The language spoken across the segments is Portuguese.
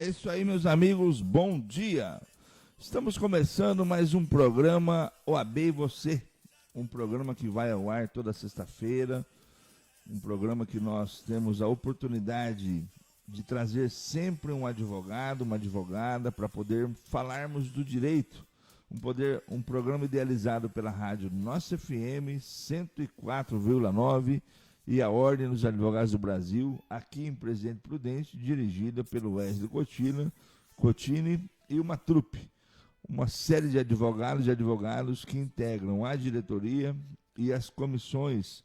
É isso aí, meus amigos, bom dia! Estamos começando mais um programa OAB e Você, um programa que vai ao ar toda sexta-feira, um programa que nós temos a oportunidade de trazer sempre um advogado, uma advogada, para poder falarmos do direito. Um programa idealizado pela rádio Nossa FM 104,9 e a Ordem dos Advogados do Brasil, aqui em Presidente Prudente, dirigida pelo Wesley Cotini e uma trupe, uma série de advogados e advogados que integram a diretoria e as comissões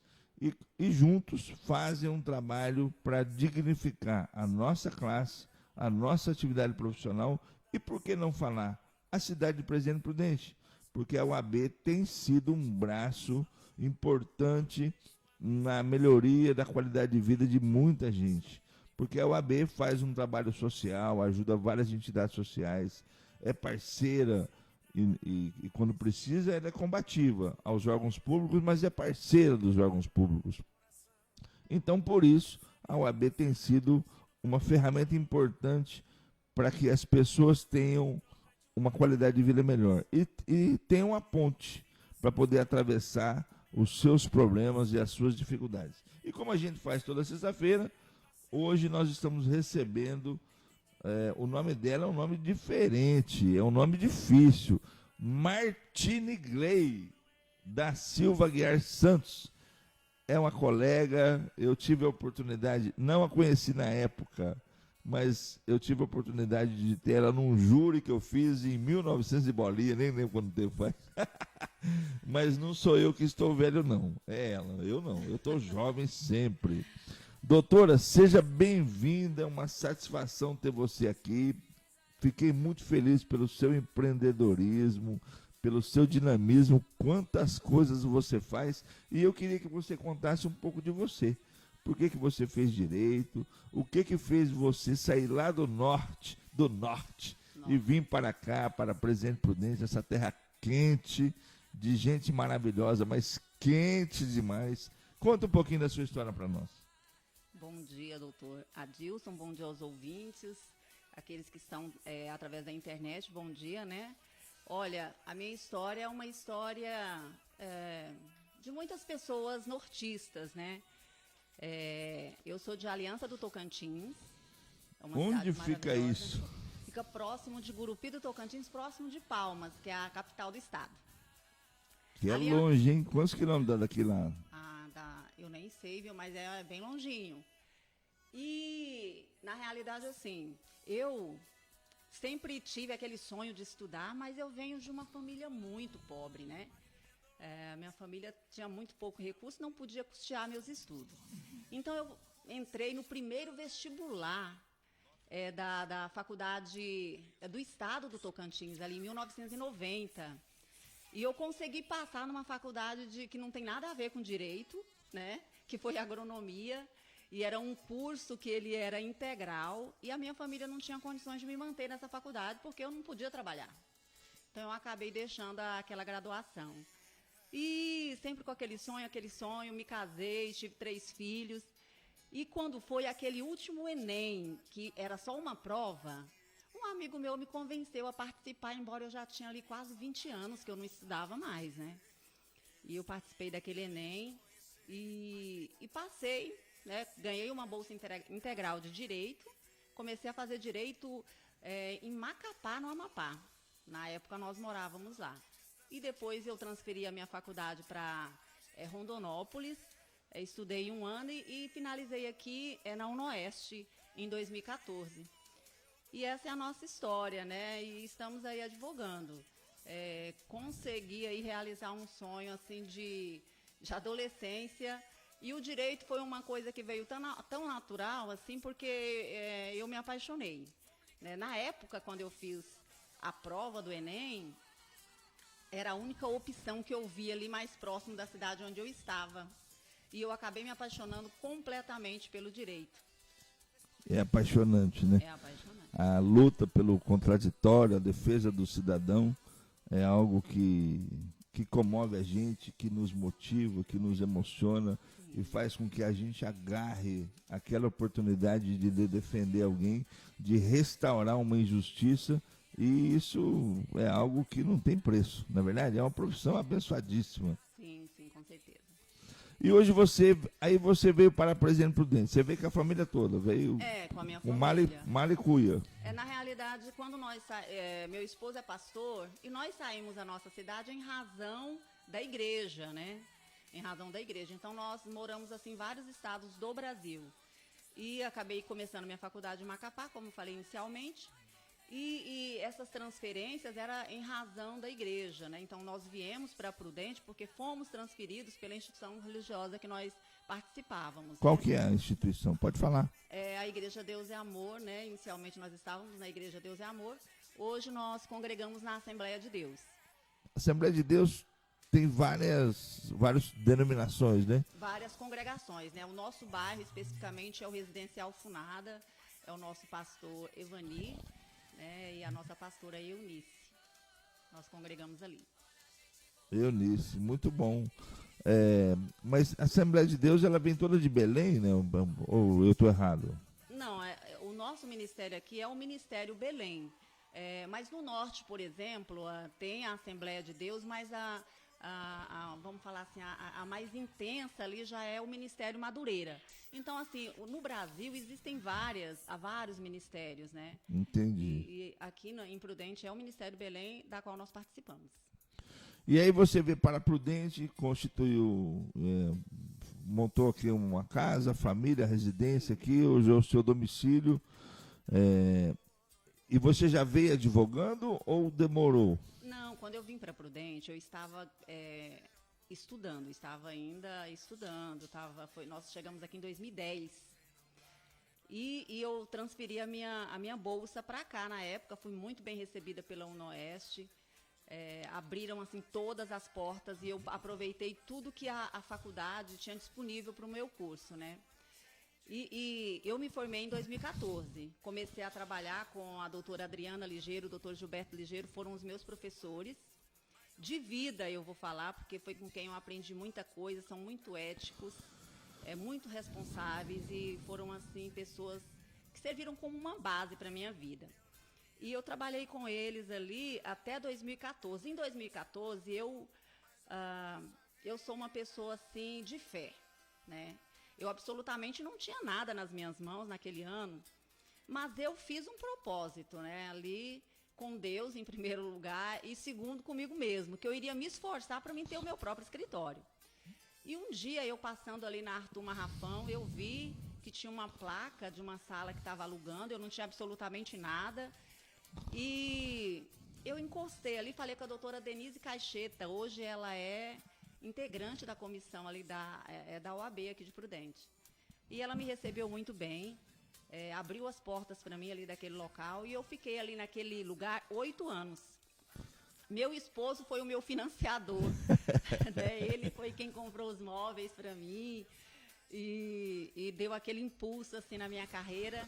e juntos fazem um trabalho para dignificar a nossa classe, a nossa atividade profissional e, por que não falar, a cidade de Presidente Prudente, porque a UAB tem sido um braço importante na melhoria da qualidade de vida de muita gente, porque a UAB faz um trabalho social, ajuda várias entidades sociais, é parceira e quando precisa ela é combativa aos órgãos públicos, mas é parceira dos órgãos públicos. Então, por isso, a UAB tem sido uma ferramenta importante para que as pessoas tenham uma qualidade de vida melhor e tenham uma ponte para poder atravessar os seus problemas e as suas dificuldades. E como a gente faz toda sexta-feira, hoje nós estamos recebendo, o nome dela é um nome diferente, é um nome difícil, Martine Gley da Silva Guiar Santos. É uma colega, eu tive a oportunidade, não a conheci na época, mas eu tive a oportunidade de ter ela num júri que eu fiz em 1900 e bolinha, nem lembro quanto tempo faz. Mas não sou eu que estou velho, não. É ela, eu não. Eu estou jovem sempre. Doutora, seja bem-vinda, é uma satisfação ter você aqui. Fiquei muito feliz pelo seu empreendedorismo, pelo seu dinamismo, quantas coisas você faz. E eu queria que você contasse um pouco de você. Por que você fez direito? O que fez você sair lá do norte, e vir para cá, para Presidente Prudente, essa terra quente, de gente maravilhosa, mas quente demais. Conta um pouquinho da sua história para nós. Bom dia, doutor Adilson, bom dia aos ouvintes, aqueles que estão através da internet, bom dia, né? Olha, a minha história é uma história de muitas pessoas nortistas, né? Eu sou de Aliança do Tocantins. É uma Onde fica isso? Fica próximo de Gurupi do Tocantins, próximo de Palmas, que é a capital do estado. Que é longe, hein? Quantos quilômetros dá daqui lá? Eu nem sei, viu? Mas é bem longinho. E, na realidade, assim, eu sempre tive aquele sonho de estudar, mas eu venho de uma família muito pobre, né? Minha família tinha muito pouco recurso, não podia custear meus estudos. Então, eu entrei no primeiro vestibular da faculdade do estado do Tocantins, ali em 1990. E eu consegui passar numa faculdade que não tem nada a ver com direito, né? Que foi agronomia. E era um curso que ele era integral. E a minha família não tinha condições de me manter nessa faculdade porque eu não podia trabalhar. Então, eu acabei deixando aquela graduação. E sempre com aquele sonho, me casei, tive 3 filhos. E quando foi aquele último Enem, que era só uma prova, um amigo meu me convenceu a participar, embora eu já tinha ali quase 20 anos que eu não estudava mais, né? E eu participei daquele Enem e passei, né? Ganhei uma bolsa integral de Direito. Comecei a fazer Direito em Macapá, no Amapá. Na época nós morávamos lá. E depois eu transferi a minha faculdade para Rondonópolis. Estudei 1 ano e finalizei aqui na UNOeste em 2014. E essa é a nossa história, né? E estamos aí advogando. Consegui aí realizar um sonho assim de adolescência. E o direito foi uma coisa que veio tão natural, assim, porque eu me apaixonei, né? Na época, quando eu fiz a prova do Enem, era a única opção que eu via ali mais próximo da cidade onde eu estava. E eu acabei me apaixonando completamente pelo direito. É apaixonante, né? É apaixonante. A luta pelo contraditório, a defesa do cidadão é algo que comove a gente, que nos motiva, que nos emociona. Sim. e faz com que a gente agarre aquela oportunidade de defender alguém, de restaurar uma injustiça, e isso é algo que não tem preço. Na verdade, é uma profissão abençoadíssima. Sim, sim, com certeza. E hoje você veio para Presidente Prudente, você veio com a família toda, veio Com a minha com família. Malicuia. Na realidade, quando meu esposo é pastor, e nós saímos da nossa cidade em razão da igreja, né? Em razão da igreja. Então, nós moramos, assim, em vários estados do Brasil. E acabei começando minha faculdade em Macapá, como falei inicialmente. E essas transferências eram em razão da igreja, né? Então, nós viemos para Prudente porque fomos transferidos pela instituição religiosa que nós participávamos. Qual né? que é a instituição? Pode falar. A Igreja Deus é Amor, né? Inicialmente nós estávamos na Igreja Deus é Amor. Hoje nós congregamos na Assembleia de Deus. Assembleia de Deus tem várias denominações, né? Várias congregações, né? O nosso bairro especificamente é o Residencial Funada, é o nosso pastor Evani, né? E a nossa pastora Eunice. Nós congregamos ali. Eunice, muito bom. Mas a Assembleia de Deus, ela vem toda de Belém, né? Ou eu estou errado? Não, o nosso ministério aqui é o Ministério Belém. Mas no norte, por exemplo, tem a Assembleia de Deus, mas vamos falar assim, a mais intensa ali já é o Ministério Madureira. Então, assim, no Brasil existem vários ministérios, né? Entendi. E aqui em Prudente é o Ministério Belém, da qual nós participamos. E aí você veio para Prudente, constituiu, montou aqui uma casa, família, residência aqui, hoje é o seu domicílio. E você já veio advogando ou demorou? Não, quando eu vim para Prudente, eu estava estudando, nós chegamos aqui em 2010. E eu transferi a minha bolsa para cá na época, fui muito bem recebida pela UNOeste. Abriram assim todas as portas e eu aproveitei tudo que a faculdade tinha disponível para o meu curso, né? E eu me formei em 2014. Comecei a trabalhar com a doutora Adriana Ligeiro, o doutor Gilberto Ligeiro, foram os meus professores. De vida eu vou falar, porque foi com quem eu aprendi muita coisa, são muito éticos, muito responsáveis e foram assim pessoas que serviram como uma base para a minha vida. E eu trabalhei com eles ali até 2014. Em 2014, eu sou uma pessoa, assim, de fé, né? Eu absolutamente não tinha nada nas minhas mãos naquele ano, mas eu fiz um propósito, né? Ali com Deus, em primeiro lugar, e segundo, comigo mesmo, que eu iria me esforçar para mim ter o meu próprio escritório. E um dia, eu passando ali na Arthur Marrafão, eu vi que tinha uma placa de uma sala que estava alugando, eu não tinha absolutamente nada. E eu encostei ali, falei com a doutora Denise Caixeta, hoje ela é integrante da comissão ali da OAB aqui de Prudente. E ela me recebeu muito bem, abriu as portas para mim ali daquele local e eu fiquei ali naquele lugar 8 anos. Meu esposo foi o meu financiador, né? Ele foi quem comprou os móveis para mim e deu aquele impulso assim na minha carreira.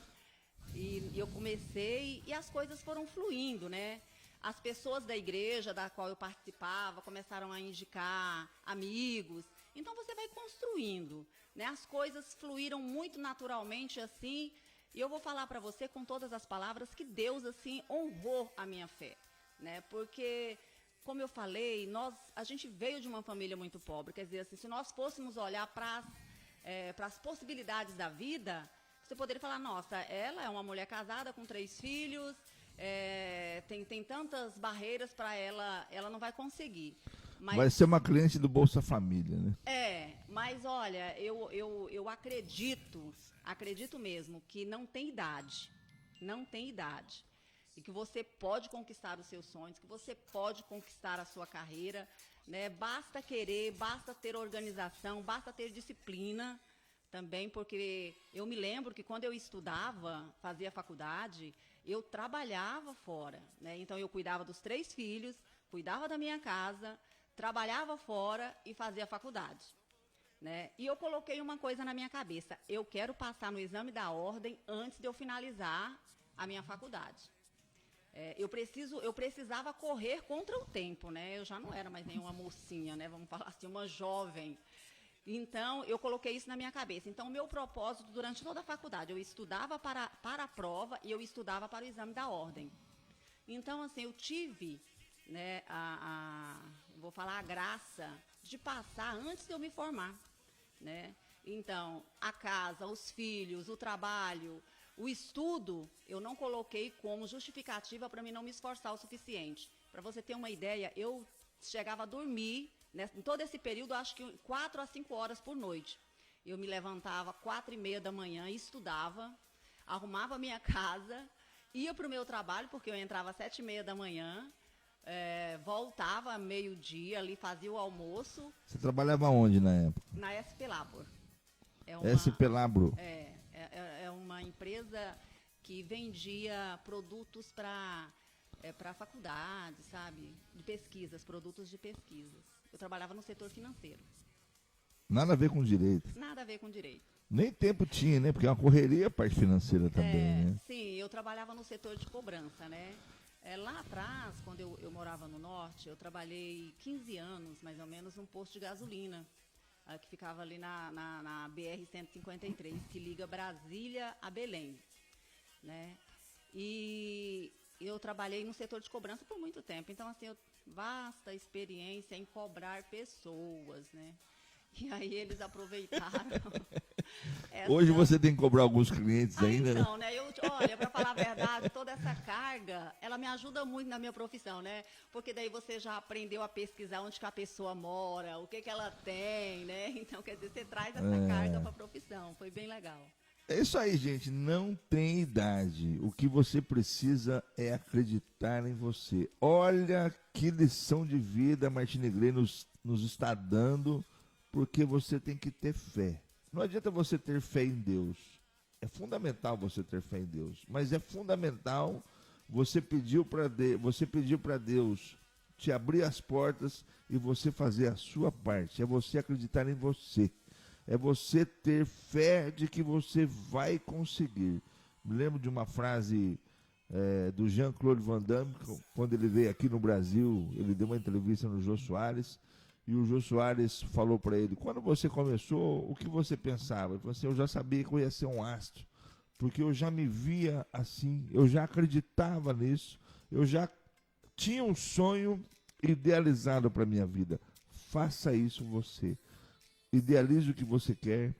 E eu comecei e as coisas foram fluindo, né? As pessoas da igreja da qual eu participava começaram a indicar amigos. Então você vai construindo, né? As coisas fluíram muito naturalmente assim. E eu vou falar para você com todas as palavras que Deus assim honrou a minha fé, né? Porque, como eu falei, a gente veio de uma família muito pobre. Quer dizer, assim, se nós fôssemos olhar para as possibilidades da vida, você poderia falar, nossa, ela é uma mulher casada com 3 filhos, tem tantas barreiras para ela não vai conseguir. Mas, vai ser uma cliente do Bolsa Família, né? Mas olha, eu acredito mesmo que não tem idade, e que você pode conquistar os seus sonhos, que você pode conquistar a sua carreira, né? Basta querer, basta ter organização, basta ter disciplina. Também porque eu me lembro que quando eu estudava, fazia faculdade, eu trabalhava fora, né? Então eu cuidava dos 3 filhos, cuidava da minha casa, trabalhava fora e fazia faculdade, né? E eu coloquei uma coisa na minha cabeça, eu quero passar no exame da ordem antes de eu finalizar a minha faculdade. Eu precisava correr contra o tempo, né? Eu já não era mais nenhuma mocinha, né? Vamos falar assim, uma jovem. Então, eu coloquei isso na minha cabeça. Então, o meu propósito durante toda a faculdade, eu estudava para a prova e eu estudava para o exame da ordem. Então, assim, eu tive, né, vou falar a graça de passar antes de eu me formar, né? Então, a casa, os filhos, o trabalho, o estudo, eu não coloquei como justificativa para mim não me esforçar o suficiente. Para você ter uma ideia, eu chegava a dormir, né, em todo esse período, acho que 4 a 5 horas por noite. Eu me levantava 4h30 da manhã, estudava, arrumava a minha casa, ia para o meu trabalho, porque eu entrava às 7h30 da manhã, voltava meio-dia ali, fazia o almoço. Você trabalhava onde na época? Na SP Labor. SP Labro? É uma empresa que vendia produtos para faculdade, sabe? De pesquisas, produtos de pesquisas. Eu trabalhava no setor financeiro. Nada a ver com direito. Nada a ver com direito. Nem tempo tinha, né? Porque é uma correria a parte financeira também, né? Sim, eu trabalhava no setor de cobrança, né? Lá atrás, quando eu morava no norte, eu trabalhei 15 anos, mais ou menos, num posto de gasolina, que ficava ali na BR-153, que liga Brasília a Belém, né? E eu trabalhei no setor de cobrança por muito tempo, então, assim, vasta experiência em cobrar pessoas, né? E aí eles aproveitaram. Hoje você tem que cobrar alguns clientes ainda, então, né? Olha, para falar a verdade, toda essa carga, ela me ajuda muito na minha profissão, né? Porque daí você já aprendeu a pesquisar onde que a pessoa mora, o que que ela tem, né? Então, quer dizer, você traz essa carga para a profissão. Foi bem legal. É isso aí, gente. Não tem idade. O que você precisa é acreditar em você. Olha que lição de vida a Martine Grey nos está dando, porque você tem que ter fé. Não adianta você ter fé em Deus. É fundamental você ter fé em Deus. Mas é fundamental você pedir para Deus te abrir as portas e você fazer a sua parte. É você acreditar em você. É você ter fé de que você vai conseguir. Me lembro de uma frase do Jean-Claude Van Damme, quando ele veio aqui no Brasil, ele deu uma entrevista no Jô Soares, e o Jô Soares falou para ele: quando você começou, o que você pensava? Ele falou assim: eu já sabia que eu ia ser um astro, porque eu já me via assim, eu já acreditava nisso, eu já tinha um sonho idealizado para a minha vida. Faça isso você. Idealize o que você quer,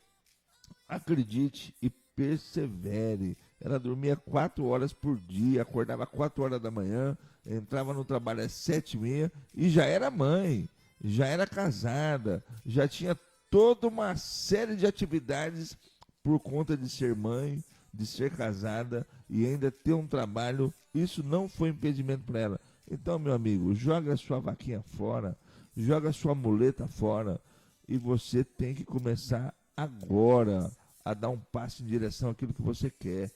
acredite e persevere. Ela dormia 4 horas por dia, acordava 4 horas da manhã, entrava no trabalho às 7h30 e já era mãe, já era casada, já tinha toda uma série de atividades por conta de ser mãe, de ser casada e ainda ter um trabalho. Isso não foi impedimento para ela. Então, meu amigo, joga a sua vaquinha fora, joga a sua muleta fora, e você tem que começar agora a dar um passo em direção àquilo que você quer.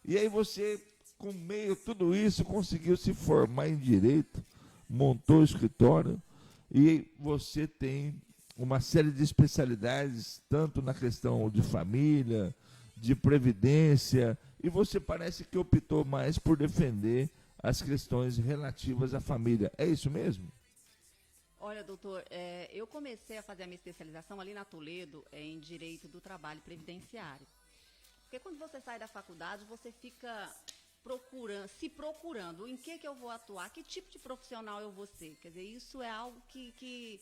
E aí você, com meio tudo isso, conseguiu se formar em direito, montou o escritório, e você tem uma série de especialidades, tanto na questão de família, de previdência, e você parece que optou mais por defender as questões relativas à família. É isso mesmo? Olha, doutor, eu comecei a fazer a minha especialização ali na Toledo em Direito do Trabalho Previdenciário. Porque quando você sai da faculdade, você fica procurando em que eu vou atuar, que tipo de profissional eu vou ser. Quer dizer, isso é algo que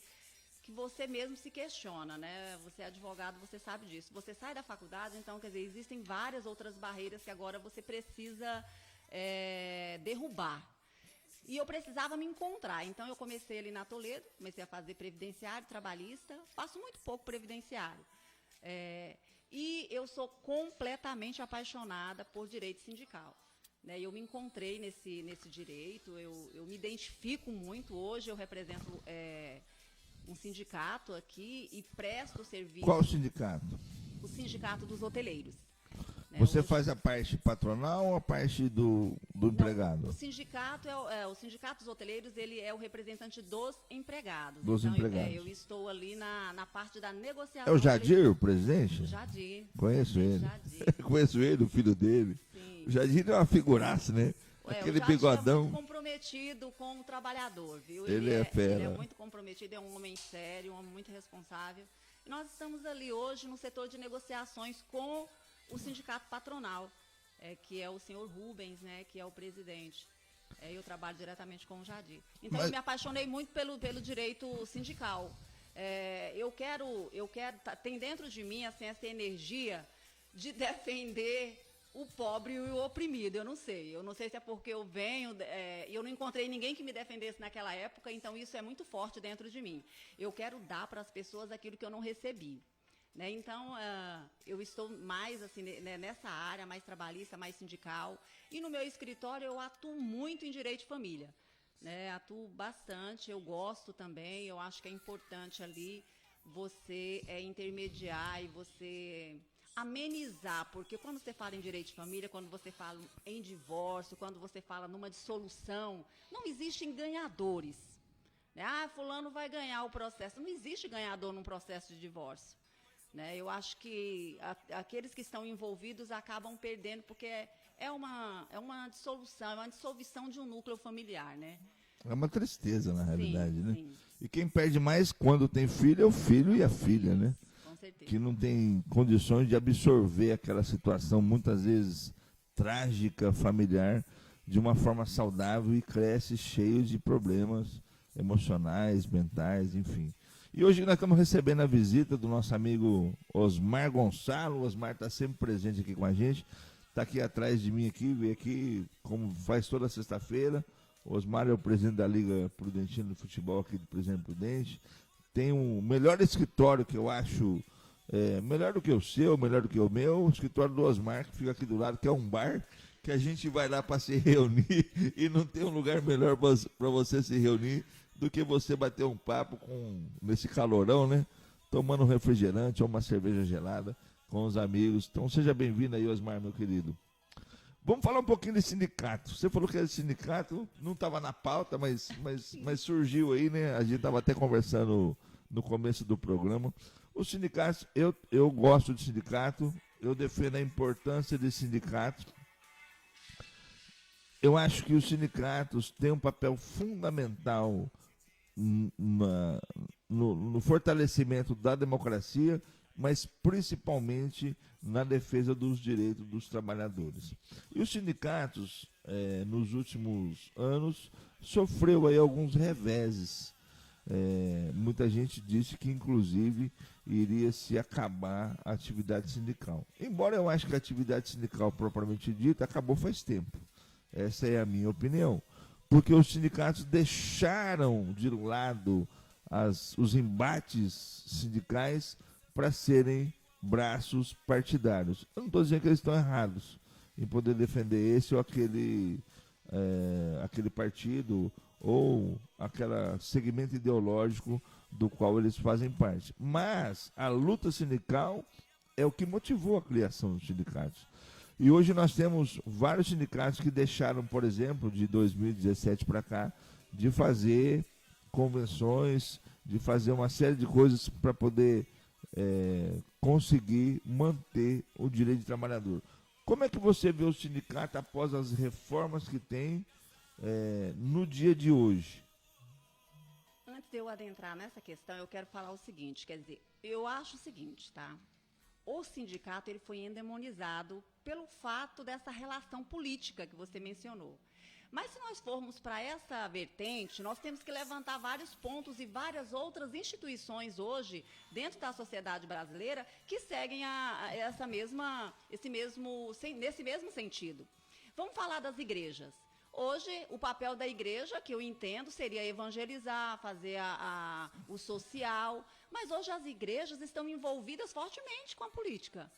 você mesmo se questiona, né? Você é advogado, você sabe disso. Você sai da faculdade, então, quer dizer, existem várias outras barreiras que agora você precisa derrubar. E eu precisava me encontrar, então eu comecei ali na Toledo, comecei a fazer previdenciário, trabalhista, faço muito pouco previdenciário. E eu sou completamente apaixonada por direito sindical. Né? Eu me encontrei nesse direito, eu me identifico muito. Hoje eu represento um sindicato aqui e presto serviço. Qual sindicato? O Sindicato dos Hoteleiros. Né? Você faz a parte patronal ou a parte do empregado? O sindicato o Sindicato dos Hoteleiros, ele é o representante dos empregados. Dos empregados. Eu estou ali na parte da negociação. É o Jadir, o presidente? O Jadir. Conheço ele. Jadir. Conheço ele, o filho dele. Sim. O Jadir é uma figuraça, né? Aquele o bigodão. É muito comprometido com o trabalhador, viu? Ele é fera. Ele é muito comprometido, é um homem sério, um homem muito responsável. Nós estamos ali hoje no setor de negociações com o sindicato patronal, que é o senhor Rubens, né, que é o presidente. Eu trabalho diretamente com o Jadir. Então, eu me apaixonei muito pelo direito sindical. Tem dentro de mim assim, essa energia de defender o pobre e o oprimido. Eu não sei se é porque eu venho, eu não encontrei ninguém que me defendesse naquela época, então isso é muito forte dentro de mim. Eu quero dar para as pessoas aquilo que eu não recebi. Né? Então, eu estou mais assim, nessa área, mais trabalhista, mais sindical. E no meu escritório eu atuo muito em direito de família. Né? Atuo bastante, eu gosto também, eu acho que é importante ali você intermediar e você amenizar, porque quando você fala em direito de família, quando você fala em divórcio, quando você fala numa dissolução, não existem ganhadores. Né? Fulano vai ganhar o processo. Não existe ganhador num processo de divórcio. Né? Eu acho que aqueles que estão envolvidos acabam perdendo, porque é uma dissolução, é uma dissolução de um núcleo familiar, né? É uma tristeza, na realidade, né? Sim. E quem perde mais quando tem filho é o filho e a filha, né? Com certeza. Que não tem condições de absorver aquela situação, muitas vezes trágica, familiar, de uma forma saudável e cresce cheio de problemas emocionais, mentais, enfim. E hoje nós estamos recebendo a visita do nosso amigo Osmar Gonçalo. O Osmar está sempre presente aqui com a gente. Está aqui atrás de mim, veio aqui, como faz toda sexta-feira. O Osmar é o presidente da Liga Prudentina de Futebol aqui do Presidente Prudente. Tem um melhor escritório que eu acho melhor do que o seu, melhor do que o meu. O escritório do Osmar, que fica aqui do lado, que é um bar, que a gente vai lá para se reunir e não tem um lugar melhor para você se reunir do que você bater um papo nesse calorão, né? Tomando um refrigerante ou uma cerveja gelada com os amigos. Então seja bem-vindo aí, Osmar, meu querido. Vamos falar um pouquinho de sindicato. Você falou que era sindicato, não estava na pauta, mas surgiu aí, né? A gente estava até conversando no começo do programa. Os sindicatos, eu gosto de sindicato, eu defendo a importância de sindicatos. Eu acho que os sindicatos têm um papel fundamental no fortalecimento da democracia, mas principalmente na defesa dos direitos dos trabalhadores. E os sindicatos, nos últimos anos, sofreu aí alguns reveses. Muita gente disse que, inclusive, iria se acabar a atividade sindical. Embora eu acho que a atividade sindical, propriamente dita, acabou faz tempo. Essa é a minha opinião. Porque os sindicatos deixaram de lado os embates sindicais para serem braços partidários. Eu não estou dizendo que eles estão errados em poder defender esse ou aquele partido ou aquele segmento ideológico do qual eles fazem parte. Mas a luta sindical é o que motivou a criação dos sindicatos. E hoje nós temos vários sindicatos que deixaram, por exemplo, de 2017 para cá, de fazer convenções, de fazer uma série de coisas para poder conseguir manter o direito do trabalhador. Como é que você vê o sindicato após as reformas que tem no dia de hoje? Antes de eu adentrar nessa questão, eu quero falar o seguinte, quer dizer, eu acho o seguinte, tá? O sindicato ele foi endemonizado pelo fato dessa relação política que você mencionou. Mas se nós formos para essa vertente, nós temos que levantar vários pontos e várias outras instituições hoje, dentro da sociedade brasileira, que seguem nesse mesmo sentido. Vamos falar das igrejas. Hoje, o papel da igreja, que eu entendo, seria evangelizar, fazer o social, mas hoje as igrejas estão envolvidas fortemente com a política,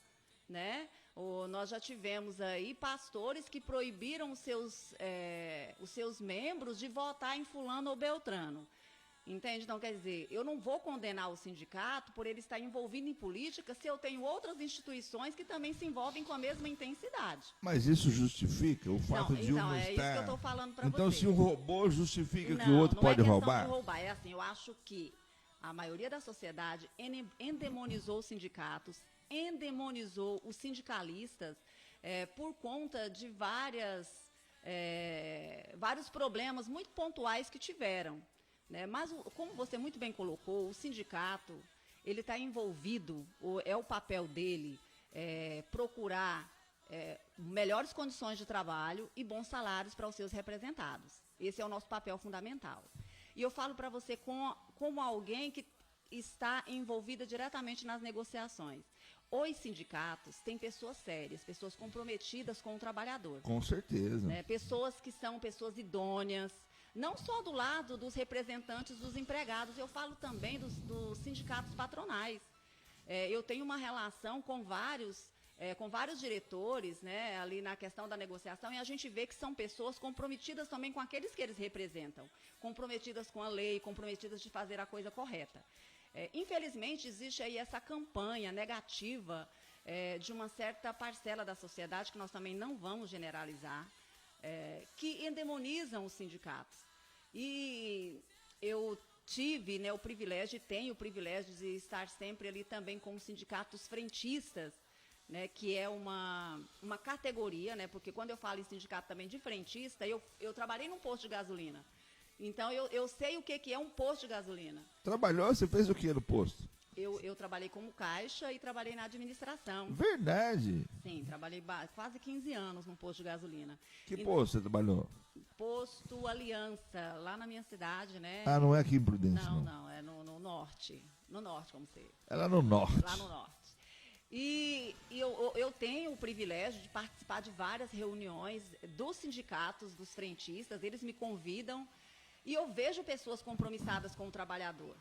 né? Nós já tivemos aí pastores que proibiram os seus membros de votar em fulano ou beltrano. Entende? Então, quer dizer, eu não vou condenar o sindicato por ele estar envolvido em política se eu tenho outras instituições que também se envolvem com a mesma intensidade. Mas isso justifica o fato de um estar... é isso que eu estou falando para você. Então, se um roubou, justifica que o outro pode roubar? Não é roubar, é assim, eu acho que a maioria da sociedade endemonizou os sindicatos, endemonizou os sindicalistas por conta de vários problemas muito pontuais que tiveram. Né? Mas, como você muito bem colocou, o sindicato, ele está envolvido, é o papel dele procurar melhores condições de trabalho e bons salários para os seus representados. Esse é o nosso papel fundamental. E eu falo para você como alguém que está envolvida diretamente nas negociações. Os sindicatos têm pessoas sérias, pessoas comprometidas com o trabalhador. Com certeza. Né? Pessoas que são pessoas idôneas, não só do lado dos representantes dos empregados, eu falo também dos sindicatos patronais. Eu tenho uma relação com vários diretores, né, ali na questão da negociação, e a gente vê que são pessoas comprometidas também com aqueles que eles representam, comprometidas com a lei, comprometidas de fazer a coisa correta. Infelizmente, existe aí essa campanha negativa de uma certa parcela da sociedade, que nós também não vamos generalizar, que endemonizam os sindicatos. E eu tive, né, o privilégio, e tenho o privilégio de estar sempre ali também com os sindicatos frentistas, né, que é uma categoria, né, porque quando eu falo em sindicato também de frentista, eu trabalhei num posto de gasolina. Então, eu sei o que é um posto de gasolina. Trabalhou? Você fez o que no posto? Eu trabalhei como caixa e trabalhei na administração. Verdade? Sim, trabalhei quase 15 anos num posto de gasolina. Que posto você trabalhou? Posto Aliança, lá na minha cidade, né? Ah, não é aqui em Prudente, não? Não, é no norte. No norte, como você... É lá no norte. Lá no norte. E eu tenho o privilégio de participar de várias reuniões dos sindicatos, dos frentistas, eles me convidam e eu vejo pessoas compromissadas com o trabalhador,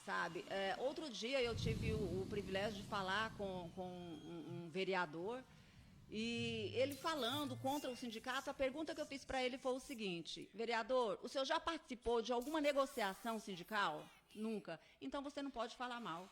sabe? Outro dia eu tive o privilégio de falar com um vereador e ele falando contra o sindicato, a pergunta que eu fiz para ele foi o seguinte: vereador, o senhor já participou de alguma negociação sindical? Nunca. Então você não pode falar mal.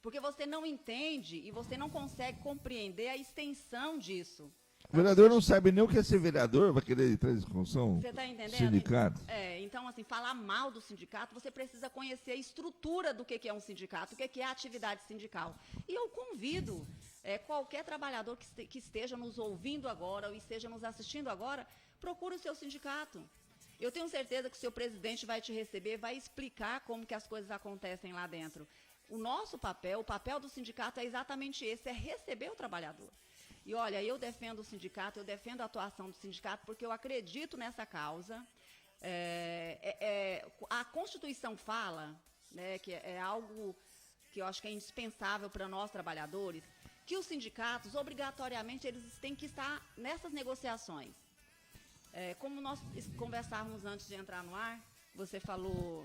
Porque você não entende e você não consegue compreender a extensão disso. O vereador não sabe nem o que é ser vereador, vai querer entrar em discussão. Você está entendendo? Sindicato. Então, assim, falar mal do sindicato, você precisa conhecer a estrutura do que é um sindicato, o que é a atividade sindical. E eu convido qualquer trabalhador que esteja nos ouvindo agora ou esteja nos assistindo agora, procure o seu sindicato. Eu tenho certeza que o seu presidente vai te receber, vai explicar como que as coisas acontecem lá dentro. O nosso papel, o papel do sindicato é exatamente esse, é receber o trabalhador. E olha, eu defendo o sindicato, eu defendo a atuação do sindicato, porque eu acredito nessa causa. A Constituição fala, né, que é algo que eu acho que é indispensável para nós trabalhadores, que os sindicatos, obrigatoriamente, eles têm que estar nessas negociações. Como nós conversávamos antes de entrar no ar, você falou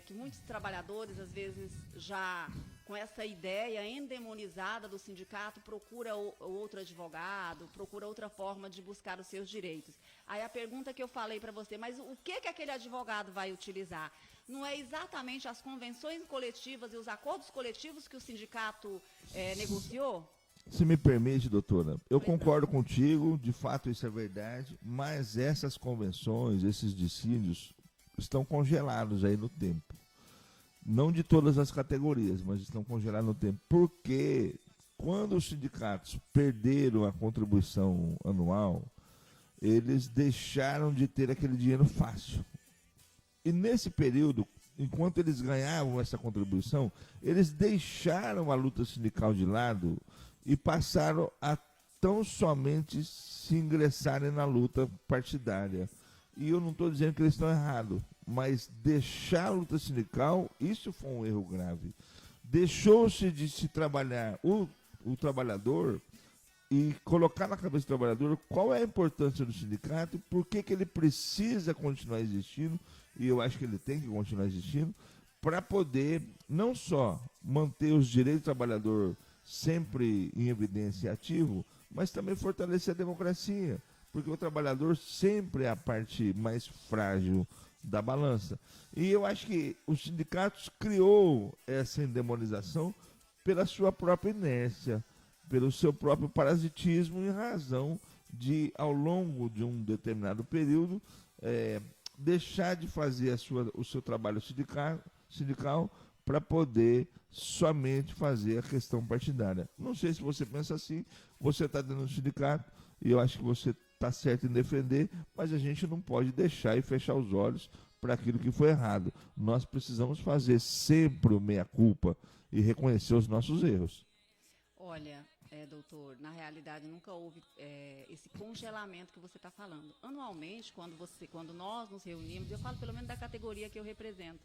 que muitos trabalhadores, às vezes, já com essa ideia endemonizada do sindicato, procura outro advogado, procura outra forma de buscar os seus direitos. Aí a pergunta que eu falei para você, mas o que aquele advogado vai utilizar? Não é exatamente as convenções coletivas e os acordos coletivos que o sindicato negociou? Se me permite, doutora, eu concordo contigo, de fato isso é verdade, mas essas convenções, esses dissídios, estão congelados aí no tempo. Não de todas as categorias, mas estão congelados no tempo. Porque quando os sindicatos perderam a contribuição anual, eles deixaram de ter aquele dinheiro fácil. E nesse período, enquanto eles ganhavam essa contribuição, eles deixaram a luta sindical de lado e passaram a tão somente se ingressarem na luta partidária. E eu não estou dizendo que eles estão errados, mas deixar a luta sindical, isso foi um erro grave. Deixou-se de se trabalhar o trabalhador e colocar na cabeça do trabalhador qual é a importância do sindicato, por que ele precisa continuar existindo, e eu acho que ele tem que continuar existindo, para poder não só manter os direitos do trabalhador sempre em evidência e ativo, mas também fortalecer a democracia. Porque o trabalhador sempre é a parte mais frágil da balança. E eu acho que os sindicatos criou essa endemonização pela sua própria inércia, pelo seu próprio parasitismo, em razão de, ao longo de um determinado período, deixar de fazer o seu trabalho sindical para poder somente fazer a questão partidária. Não sei se você pensa assim, você está dentro do sindicato, e eu acho que você está certo em defender, mas a gente não pode deixar e fechar os olhos para aquilo que foi errado. Nós precisamos fazer sempre o meia-culpa e reconhecer os nossos erros. Olha, doutor, na realidade nunca houve esse congelamento que você está falando. Anualmente, quando nós nos reunimos, eu falo pelo menos da categoria que eu represento,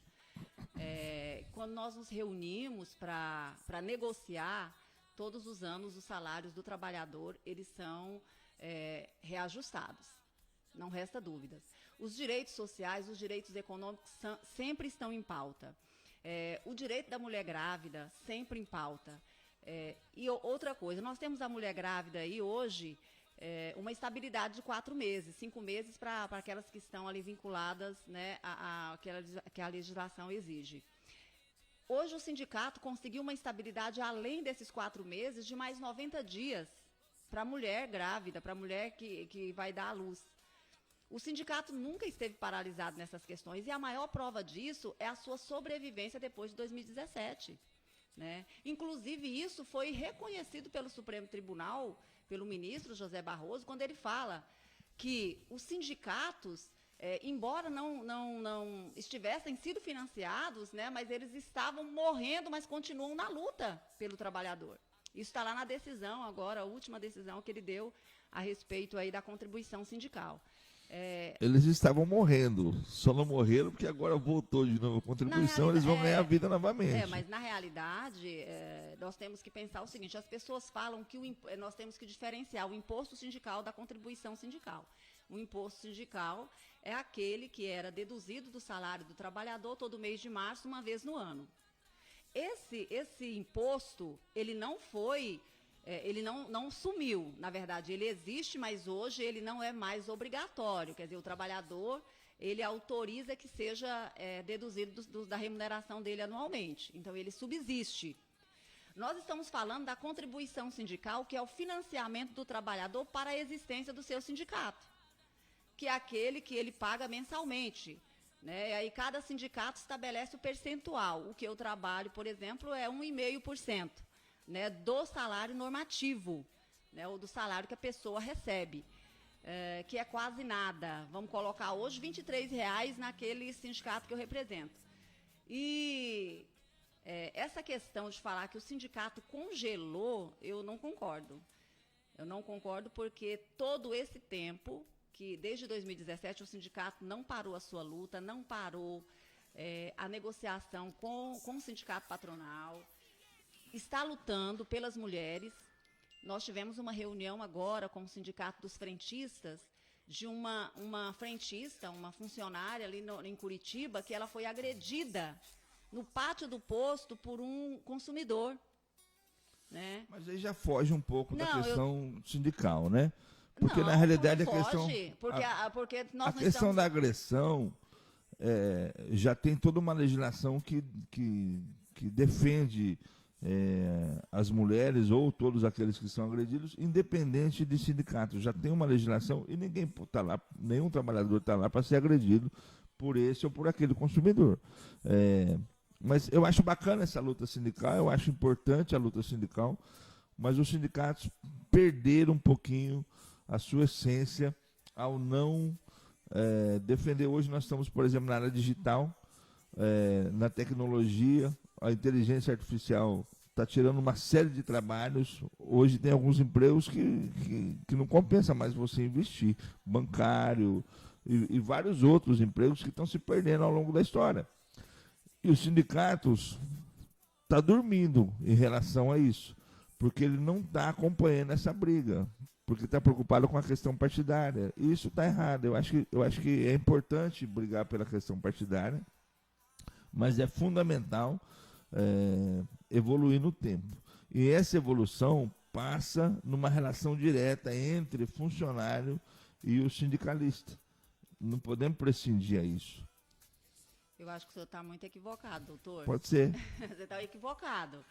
quando nós nos reunimos para negociar, todos os anos os salários do trabalhador, eles são reajustados. Não resta dúvidas. Os direitos sociais, os direitos econômicos sempre estão em pauta. O direito da mulher grávida, sempre em pauta. E outra coisa, nós temos a mulher grávida aí hoje, uma estabilidade de 4 meses, 5 meses para aquelas que estão ali vinculadas, né, que a legislação exige. Hoje o sindicato conseguiu uma estabilidade além desses 4 meses de mais 90 dias para a mulher grávida, para a mulher que vai dar à luz. O sindicato nunca esteve paralisado nessas questões e a maior prova disso é a sua sobrevivência depois de 2017. Né? Inclusive, isso foi reconhecido pelo Supremo Tribunal, pelo ministro José Barroso, quando ele fala que os sindicatos, embora não estivessem sido financiados, né, mas eles estavam morrendo, mas continuam na luta pelo trabalhador. Isso está lá na decisão, agora, a última decisão que ele deu a respeito aí da contribuição sindical. Eles estavam morrendo, só não morreram porque agora voltou de novo a contribuição, eles vão ganhar vida novamente. Mas na realidade, nós temos que pensar o seguinte, as pessoas falam que nós temos que diferenciar o imposto sindical da contribuição sindical. O imposto sindical é aquele que era deduzido do salário do trabalhador todo mês de março, uma vez no ano. Esse imposto, ele não foi... ele não sumiu, na verdade, ele existe, mas hoje ele não é mais obrigatório, quer dizer, o trabalhador, ele autoriza que seja deduzido da remuneração dele anualmente, então ele subsiste. Nós estamos falando da contribuição sindical, que é o financiamento do trabalhador para a existência do seu sindicato, que é aquele que ele paga mensalmente, né? E aí cada sindicato estabelece o percentual, o que eu trabalho, por exemplo, é 1,5%. Né, do salário normativo, né, ou do salário que a pessoa recebe, que é quase nada. Vamos colocar hoje R$23 naquele sindicato que eu represento. E essa questão de falar que o sindicato congelou, eu não concordo. Eu não concordo porque todo esse tempo, que desde 2017 o sindicato não parou a sua luta, não parou a negociação com o sindicato patronal, está lutando pelas mulheres. Nós tivemos uma reunião agora com o Sindicato dos Frentistas, de uma frentista, uma funcionária ali em Curitiba, que ela foi agredida no pátio do posto por um consumidor. Né? Mas aí já foge um pouco da questão sindical, né? Porque não, na realidade não a questão... porque nós a não questão estamos... da agressão já tem toda uma legislação que defende... as mulheres ou todos aqueles que são agredidos, independente de sindicato. Já tem uma legislação e ninguém está lá, nenhum trabalhador está lá para ser agredido por esse ou por aquele consumidor. Mas eu acho bacana essa luta sindical, eu acho importante a luta sindical, mas os sindicatos perderam um pouquinho a sua essência ao não defender. Hoje nós estamos, por exemplo, na área digital, na tecnologia, a inteligência artificial está tirando uma série de trabalhos. Hoje tem alguns empregos que não compensa mais você investir. Bancário e vários outros empregos que estão se perdendo ao longo da história. E os sindicatos estão dormindo em relação a isso, porque ele não está acompanhando essa briga, porque está preocupado com a questão partidária. E isso está errado. Eu acho que é importante brigar pela questão partidária, mas é fundamental evoluir no tempo. E essa evolução passa numa relação direta entre funcionário e o sindicalista. Não podemos prescindir a isso. Eu acho que o senhor está muito equivocado, doutor. Pode ser. Você está equivocado.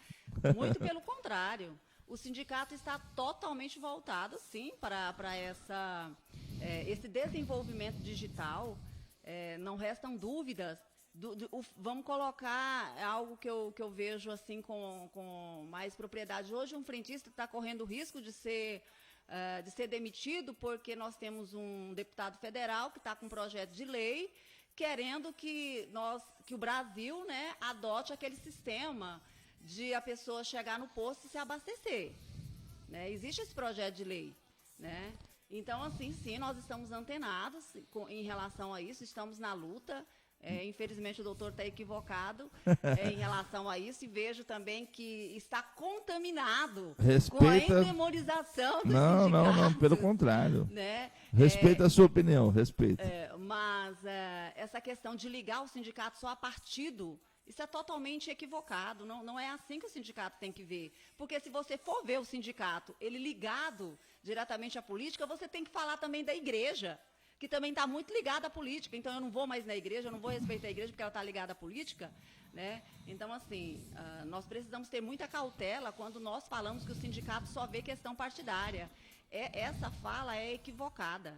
Muito pelo contrário. O sindicato está totalmente voltado, sim, para esse desenvolvimento digital. Não restam dúvidas. Vamos colocar algo que eu vejo assim com mais propriedade. Hoje um frentista está correndo o risco de ser demitido porque nós temos um deputado federal que está com um projeto de lei querendo que o Brasil, né, adote aquele sistema de a pessoa chegar no posto e se abastecer, né? Existe esse projeto de lei, né? Então, assim, sim, nós estamos antenados em relação a isso, estamos na luta. Infelizmente, o doutor está equivocado em relação a isso, e vejo também que está contaminado com a endemonização dos sindicatos. Não, pelo contrário. Né? Respeita a sua opinião, respeita. Mas essa questão de ligar o sindicato só a partido, isso é totalmente equivocado. Não é assim que o sindicato tem que ver. Porque se você for ver o sindicato, ele ligado diretamente à política, você tem que falar também da igreja, que também está muito ligada à política. Então, eu não vou mais na igreja, eu não vou respeitar a igreja porque ela está ligada à política, né? Então, assim, nós precisamos ter muita cautela quando nós falamos que o sindicato só vê questão partidária. Essa fala é equivocada.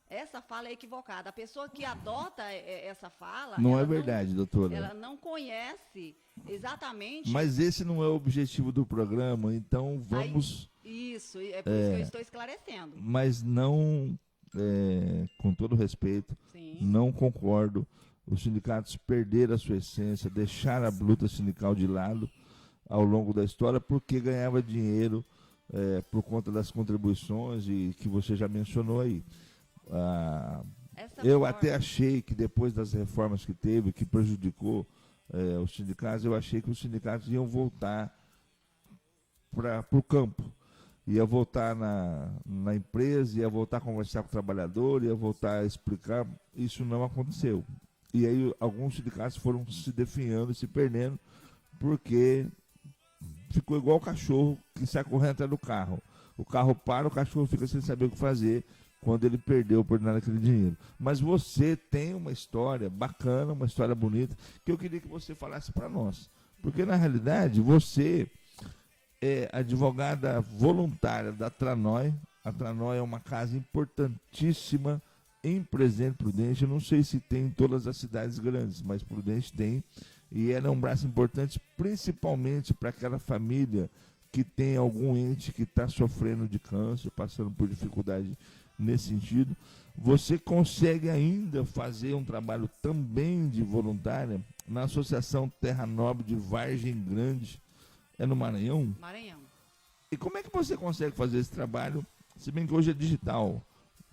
Essa fala é equivocada. A pessoa que adota essa fala... Não é verdade, doutora. Ela não conhece exatamente... Mas esse não é o objetivo do programa, então vamos... Isso, é por isso que eu estou esclarecendo. Mas não... com todo respeito, Sim. não concordo. Os sindicatos perderam a sua essência, deixaram a luta sindical de lado ao longo da história porque ganhava dinheiro por conta das contribuições e que você já mencionou aí. Eu até achei que depois das reformas que teve, que prejudicou os sindicatos, eu achei que os sindicatos iam voltar para o campo. Ia voltar na empresa, ia voltar a conversar com o trabalhador, ia voltar a explicar. Isso não aconteceu. E aí alguns sindicatos foram se definhando, se perdendo, porque ficou igual o cachorro que sai correndo atrás do carro. O carro para, o cachorro fica sem saber o que fazer quando ele perdeu por nada aquele dinheiro. Mas você tem uma história bacana, uma história bonita, que eu queria que você falasse para nós. Porque, na realidade, você... é advogada voluntária da Tranói. A Tranói é uma casa importantíssima em Presidente Prudente. Eu não sei se tem em todas as cidades grandes, mas Prudente tem. E ela é um braço importante, principalmente para aquela família que tem algum ente que está sofrendo de câncer, passando por dificuldade nesse sentido. Você consegue ainda fazer um trabalho também de voluntária na Associação Terra Nobre de Vargem Grande. É no Maranhão? Maranhão. E como é que você consegue fazer esse trabalho, se bem que hoje é digital,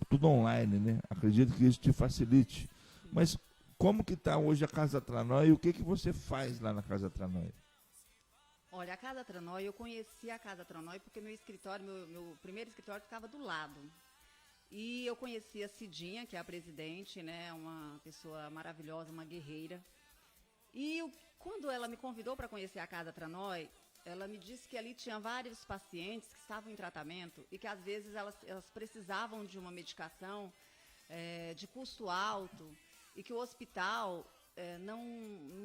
tudo online, né? Acredito que isso te facilite. Mas como que está hoje a Casa Tranói e o que você faz lá na Casa Tranói? Olha, a Casa Tranói, eu conheci a Casa Tranói porque meu escritório, meu primeiro escritório ficava do lado. E eu conheci a Cidinha, que é a presidente, né? Uma pessoa maravilhosa, uma guerreira. E quando ela me convidou para conhecer a Casa Tranói, ela me disse que ali tinha vários pacientes que estavam em tratamento e que às vezes elas precisavam de uma medicação de custo alto e que o hospital não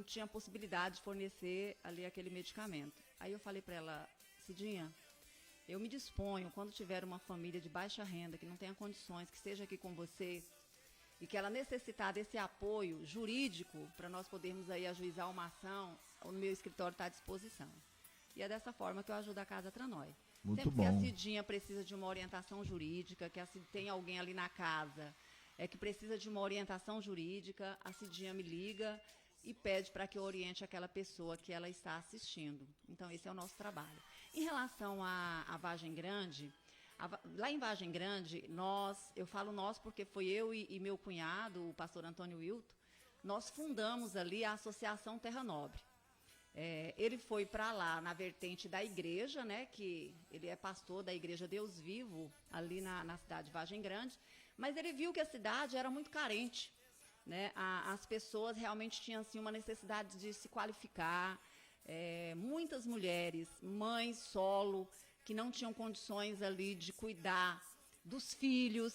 tinha possibilidade de fornecer ali aquele medicamento. Aí eu falei para ela, Cidinha, eu me disponho, quando tiver uma família de baixa renda, que não tenha condições, que esteja aqui com você e que ela necessitar desse apoio jurídico para nós podermos aí ajuizar uma ação, o meu escritório está à disposição. E é dessa forma que eu ajudo a Casa Tranói. Muito Sempre bom. que a Cidinha precisa de uma orientação jurídica, que tem alguém ali na casa que precisa de uma orientação jurídica, a Cidinha me liga e pede para que eu oriente aquela pessoa que ela está assistindo. Então, esse é o nosso trabalho. Em relação à Vargem Grande, lá em Vargem Grande, eu falo nós porque foi eu e meu cunhado, o pastor Antônio Wilton, nós fundamos ali a Associação Terra Nobre. Ele foi para lá na vertente da igreja, né, que ele é pastor da Igreja Deus Vivo, ali na cidade de Vargem Grande, mas ele viu que a cidade era muito carente, né, as pessoas realmente tinham assim, uma necessidade de se qualificar, muitas mulheres, mães solo, que não tinham condições ali de cuidar dos filhos,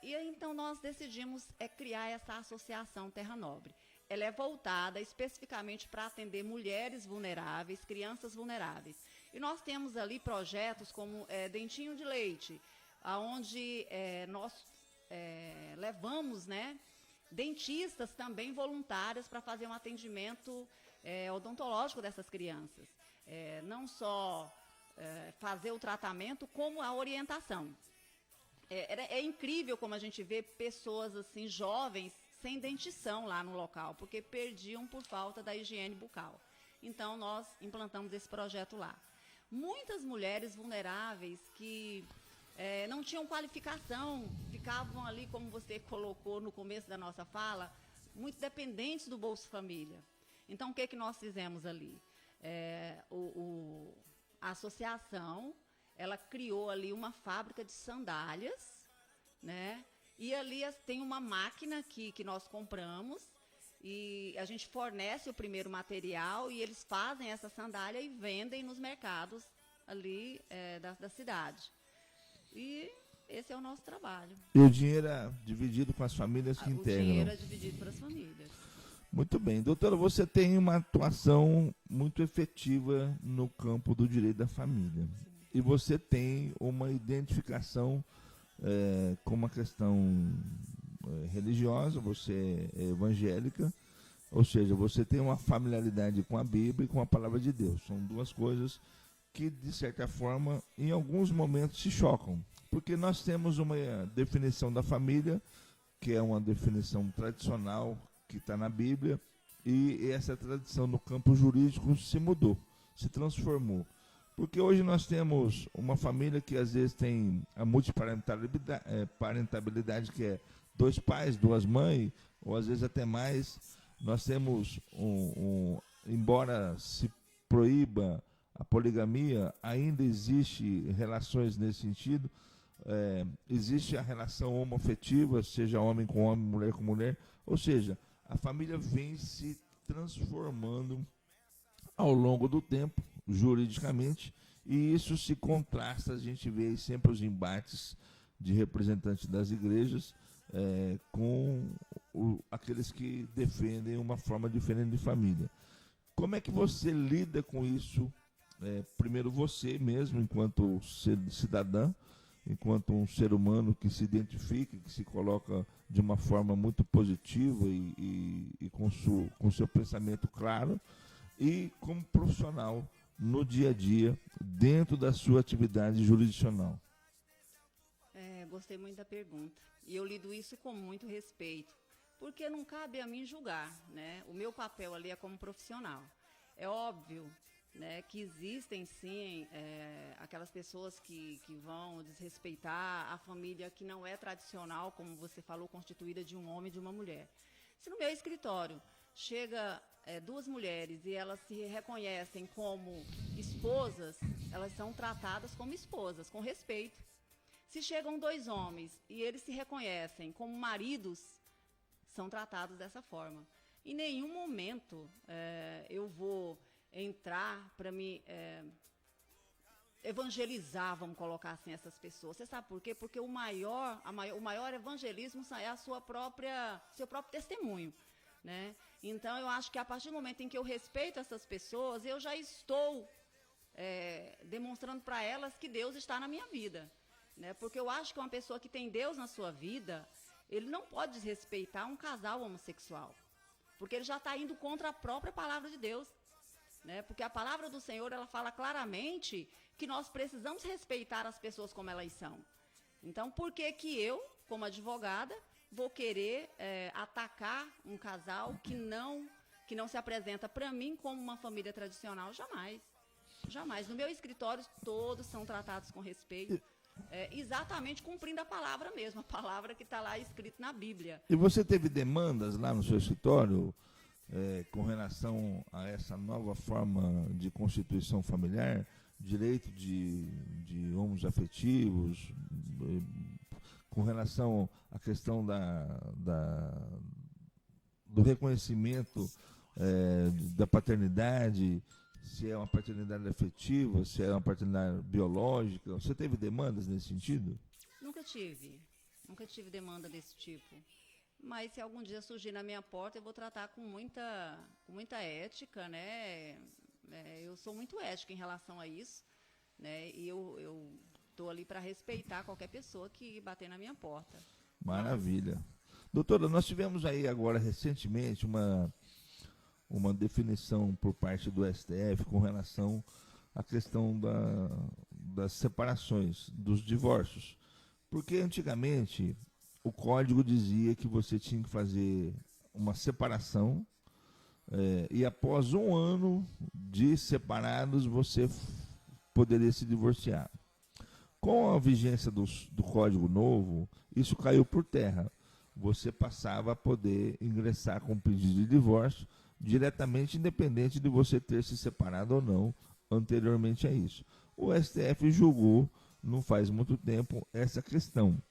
e então nós decidimos criar essa Associação Terra Nobre. Ela é voltada especificamente para atender mulheres vulneráveis, crianças vulneráveis. E nós temos ali projetos como Dentinho de Leite, onde nós levamos, né, dentistas também voluntários para fazer um atendimento odontológico dessas crianças. Não só fazer o tratamento, como a orientação. É incrível como a gente vê pessoas assim, jovens, sem dentição lá no local, porque perdiam por falta da higiene bucal. Então, nós implantamos esse projeto lá. Muitas mulheres vulneráveis que não tinham qualificação, ficavam ali, como você colocou no começo da nossa fala, muito dependentes do Bolsa Família. Então, o que nós fizemos ali? A associação, ela criou ali uma fábrica de sandálias, né? E ali tem uma máquina que nós compramos, e a gente fornece o primeiro material e eles fazem essa sandália e vendem nos mercados ali da cidade. E esse é o nosso trabalho. E o dinheiro é dividido com as famílias que integram? O dinheiro é dividido para as famílias. Muito bem. Doutora, você tem uma atuação muito efetiva no campo do direito da família. Sim. E você tem uma identificação com uma questão religiosa, você é evangélica, ou seja, você tem uma familiaridade com a Bíblia e com a Palavra de Deus. São duas coisas que, de certa forma, em alguns momentos se chocam. Porque nós temos uma definição da família, que é uma definição tradicional, que está na Bíblia, e essa tradição no campo jurídico se mudou, se transformou. Porque hoje nós temos uma família que às vezes tem a multiparentabilidade, que é 2 pais, 2 mães, ou às vezes até mais. Nós temos, embora se proíba a poligamia, ainda existe relações nesse sentido. Existe a relação homoafetiva, seja homem com homem, mulher com mulher. Ou seja, a família vem se transformando ao longo do tempo, juridicamente, e isso se contrasta, a gente vê sempre os embates de representantes das igrejas com aqueles que defendem uma forma diferente de família. Como é que você lida com isso? Primeiro você mesmo, enquanto cidadã, enquanto um ser humano que se identifica, que se coloca de uma forma muito positiva e com seu pensamento claro, e como profissional no dia a dia, dentro da sua atividade jurisdicional. Gostei muito da pergunta. E eu lido isso com muito respeito, porque não cabe a mim julgar, né? O meu papel ali é como profissional. É óbvio, né, que existem sim aquelas pessoas que vão desrespeitar a família que não é tradicional, como você falou, constituída de um homem e de uma mulher. Se no meu escritório chega 2 mulheres e elas se reconhecem como esposas, elas são tratadas como esposas, com respeito. Se chegam 2 homens e eles se reconhecem como maridos, são tratados dessa forma. Em nenhum momento eu vou entrar para me evangelizar, vamos colocar assim, essas pessoas. Você sabe por quê? Porque o maior evangelismo é seu próprio testemunho, né? Então, eu acho que a partir do momento em que eu respeito essas pessoas, eu já estou demonstrando para elas que Deus está na minha vida, né? Porque eu acho que uma pessoa que tem Deus na sua vida, ele não pode desrespeitar um casal homossexual, porque ele já está indo contra a própria palavra de Deus, né? Porque a palavra do Senhor, ela fala claramente que nós precisamos respeitar as pessoas como elas são. Então, por que eu, como advogada, vou querer atacar um casal que não se apresenta para mim como uma família tradicional? Jamais. Jamais. No meu escritório, todos são tratados com respeito, exatamente cumprindo a palavra mesmo, a palavra que está lá escrita na Bíblia. E você teve demandas lá no seu escritório com relação a essa nova forma de constituição familiar, direito de homoafetivos, com relação à questão do reconhecimento da paternidade, se é uma paternidade afetiva, se é uma paternidade biológica? Você teve demandas nesse sentido? Nunca tive demanda desse tipo. Mas se algum dia surgir na minha porta, eu vou tratar com muita ética, né? Eu sou muito ética em relação a isso, né? E eu estou ali para respeitar qualquer pessoa que bater na minha porta. Maravilha. Doutora, nós tivemos aí agora recentemente uma definição por parte do STF com relação à questão das separações, dos divórcios. Porque antigamente o código dizia que você tinha que fazer uma separação E após um ano de separados, você poderia se divorciar. Com a vigência do Código Novo, isso caiu por terra. Você passava a poder ingressar com pedido de divórcio diretamente, independente de você ter se separado ou não anteriormente a isso. O STF julgou, não faz muito tempo, essa questão.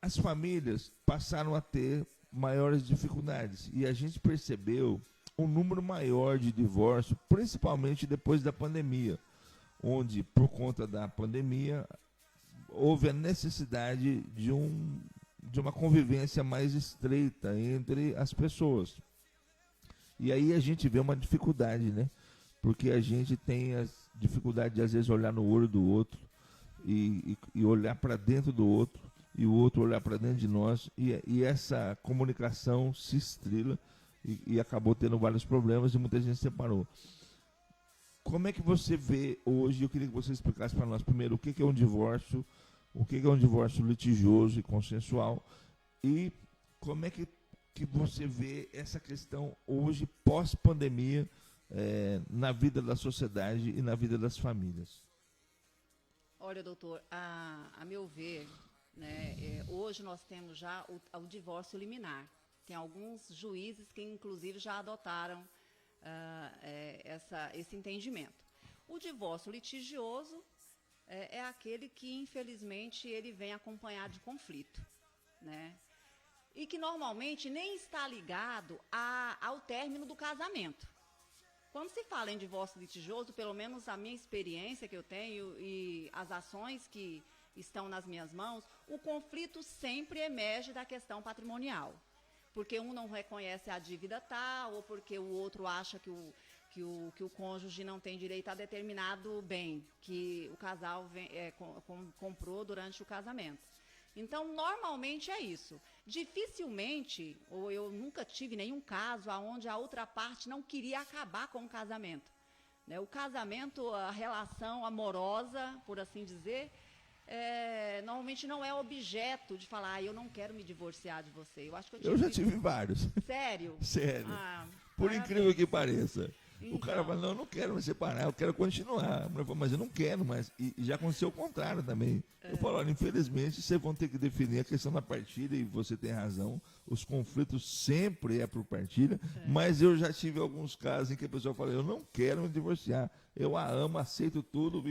As famílias passaram a ter maiores dificuldades e a gente percebeu um número maior de divórcio, principalmente depois da pandemia, onde, por conta da pandemia, houve a necessidade de uma convivência mais estreita entre as pessoas. E aí a gente vê uma dificuldade, né? Porque a gente tem a dificuldade de, às vezes, olhar no olho do outro e olhar para dentro do outro, e o outro olhar para dentro de nós, e essa comunicação se estrila e acabou tendo vários problemas e muita gente se separou. Como é que você vê hoje? Eu queria que você explicasse para nós primeiro o que é um divórcio, o que é um divórcio litigioso e consensual, e como é que você vê essa questão hoje, pós-pandemia, na vida da sociedade e na vida das famílias. Olha, doutor, a meu ver, né, hoje nós temos já o divórcio liminar. Tem alguns juízes que, inclusive, já adotaram esse entendimento. O divórcio litigioso é aquele que, infelizmente, ele vem acompanhado de conflito, né? E que normalmente nem está ligado ao término do casamento. Quando se fala em divórcio litigioso, pelo menos a minha experiência que eu tenho e as ações que estão nas minhas mãos, o conflito sempre emerge da questão patrimonial. Porque um não reconhece a dívida tal, ou porque o outro acha que o cônjuge não tem direito a determinado bem que o casal comprou durante o casamento. Então, normalmente é isso. Dificilmente, ou eu nunca tive nenhum caso onde a outra parte não queria acabar com o casamento, né? O casamento, a relação amorosa, por assim dizer, normalmente não é objeto de falar, eu não quero me divorciar de você. Eu já tive vários. Sério? Sério. Por incrível que pareça. Então, o cara fala, não, eu não quero me separar, eu quero continuar. A mulher fala, mas eu não quero mais. E já aconteceu o contrário também. Eu falo, olha, infelizmente, vocês vão ter que definir a questão da partilha, e você tem razão, os conflitos sempre é por partilha, mas eu já tive alguns casos em que a pessoa fala, eu não quero me divorciar, eu a amo, aceito tudo,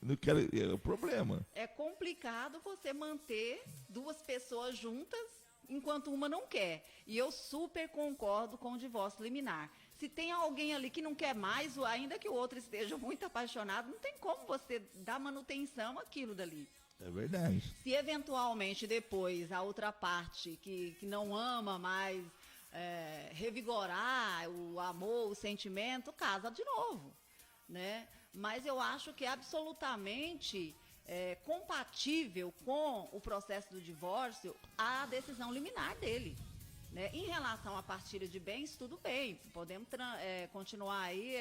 não quero, é o problema. É complicado você manter duas pessoas juntas enquanto uma não quer. E eu super concordo com o divórcio liminar. Se tem alguém ali que não quer mais, ainda que o outro esteja muito apaixonado, não tem como você dar manutenção àquilo dali. É verdade. Se eventualmente depois a outra parte que não ama mais revigorar o amor, o sentimento, casa de novo, né? Mas eu acho que é absolutamente compatível com o processo do divórcio a decisão liminar dele. Né? Em relação à partilha de bens, tudo bem, podemos continuar aí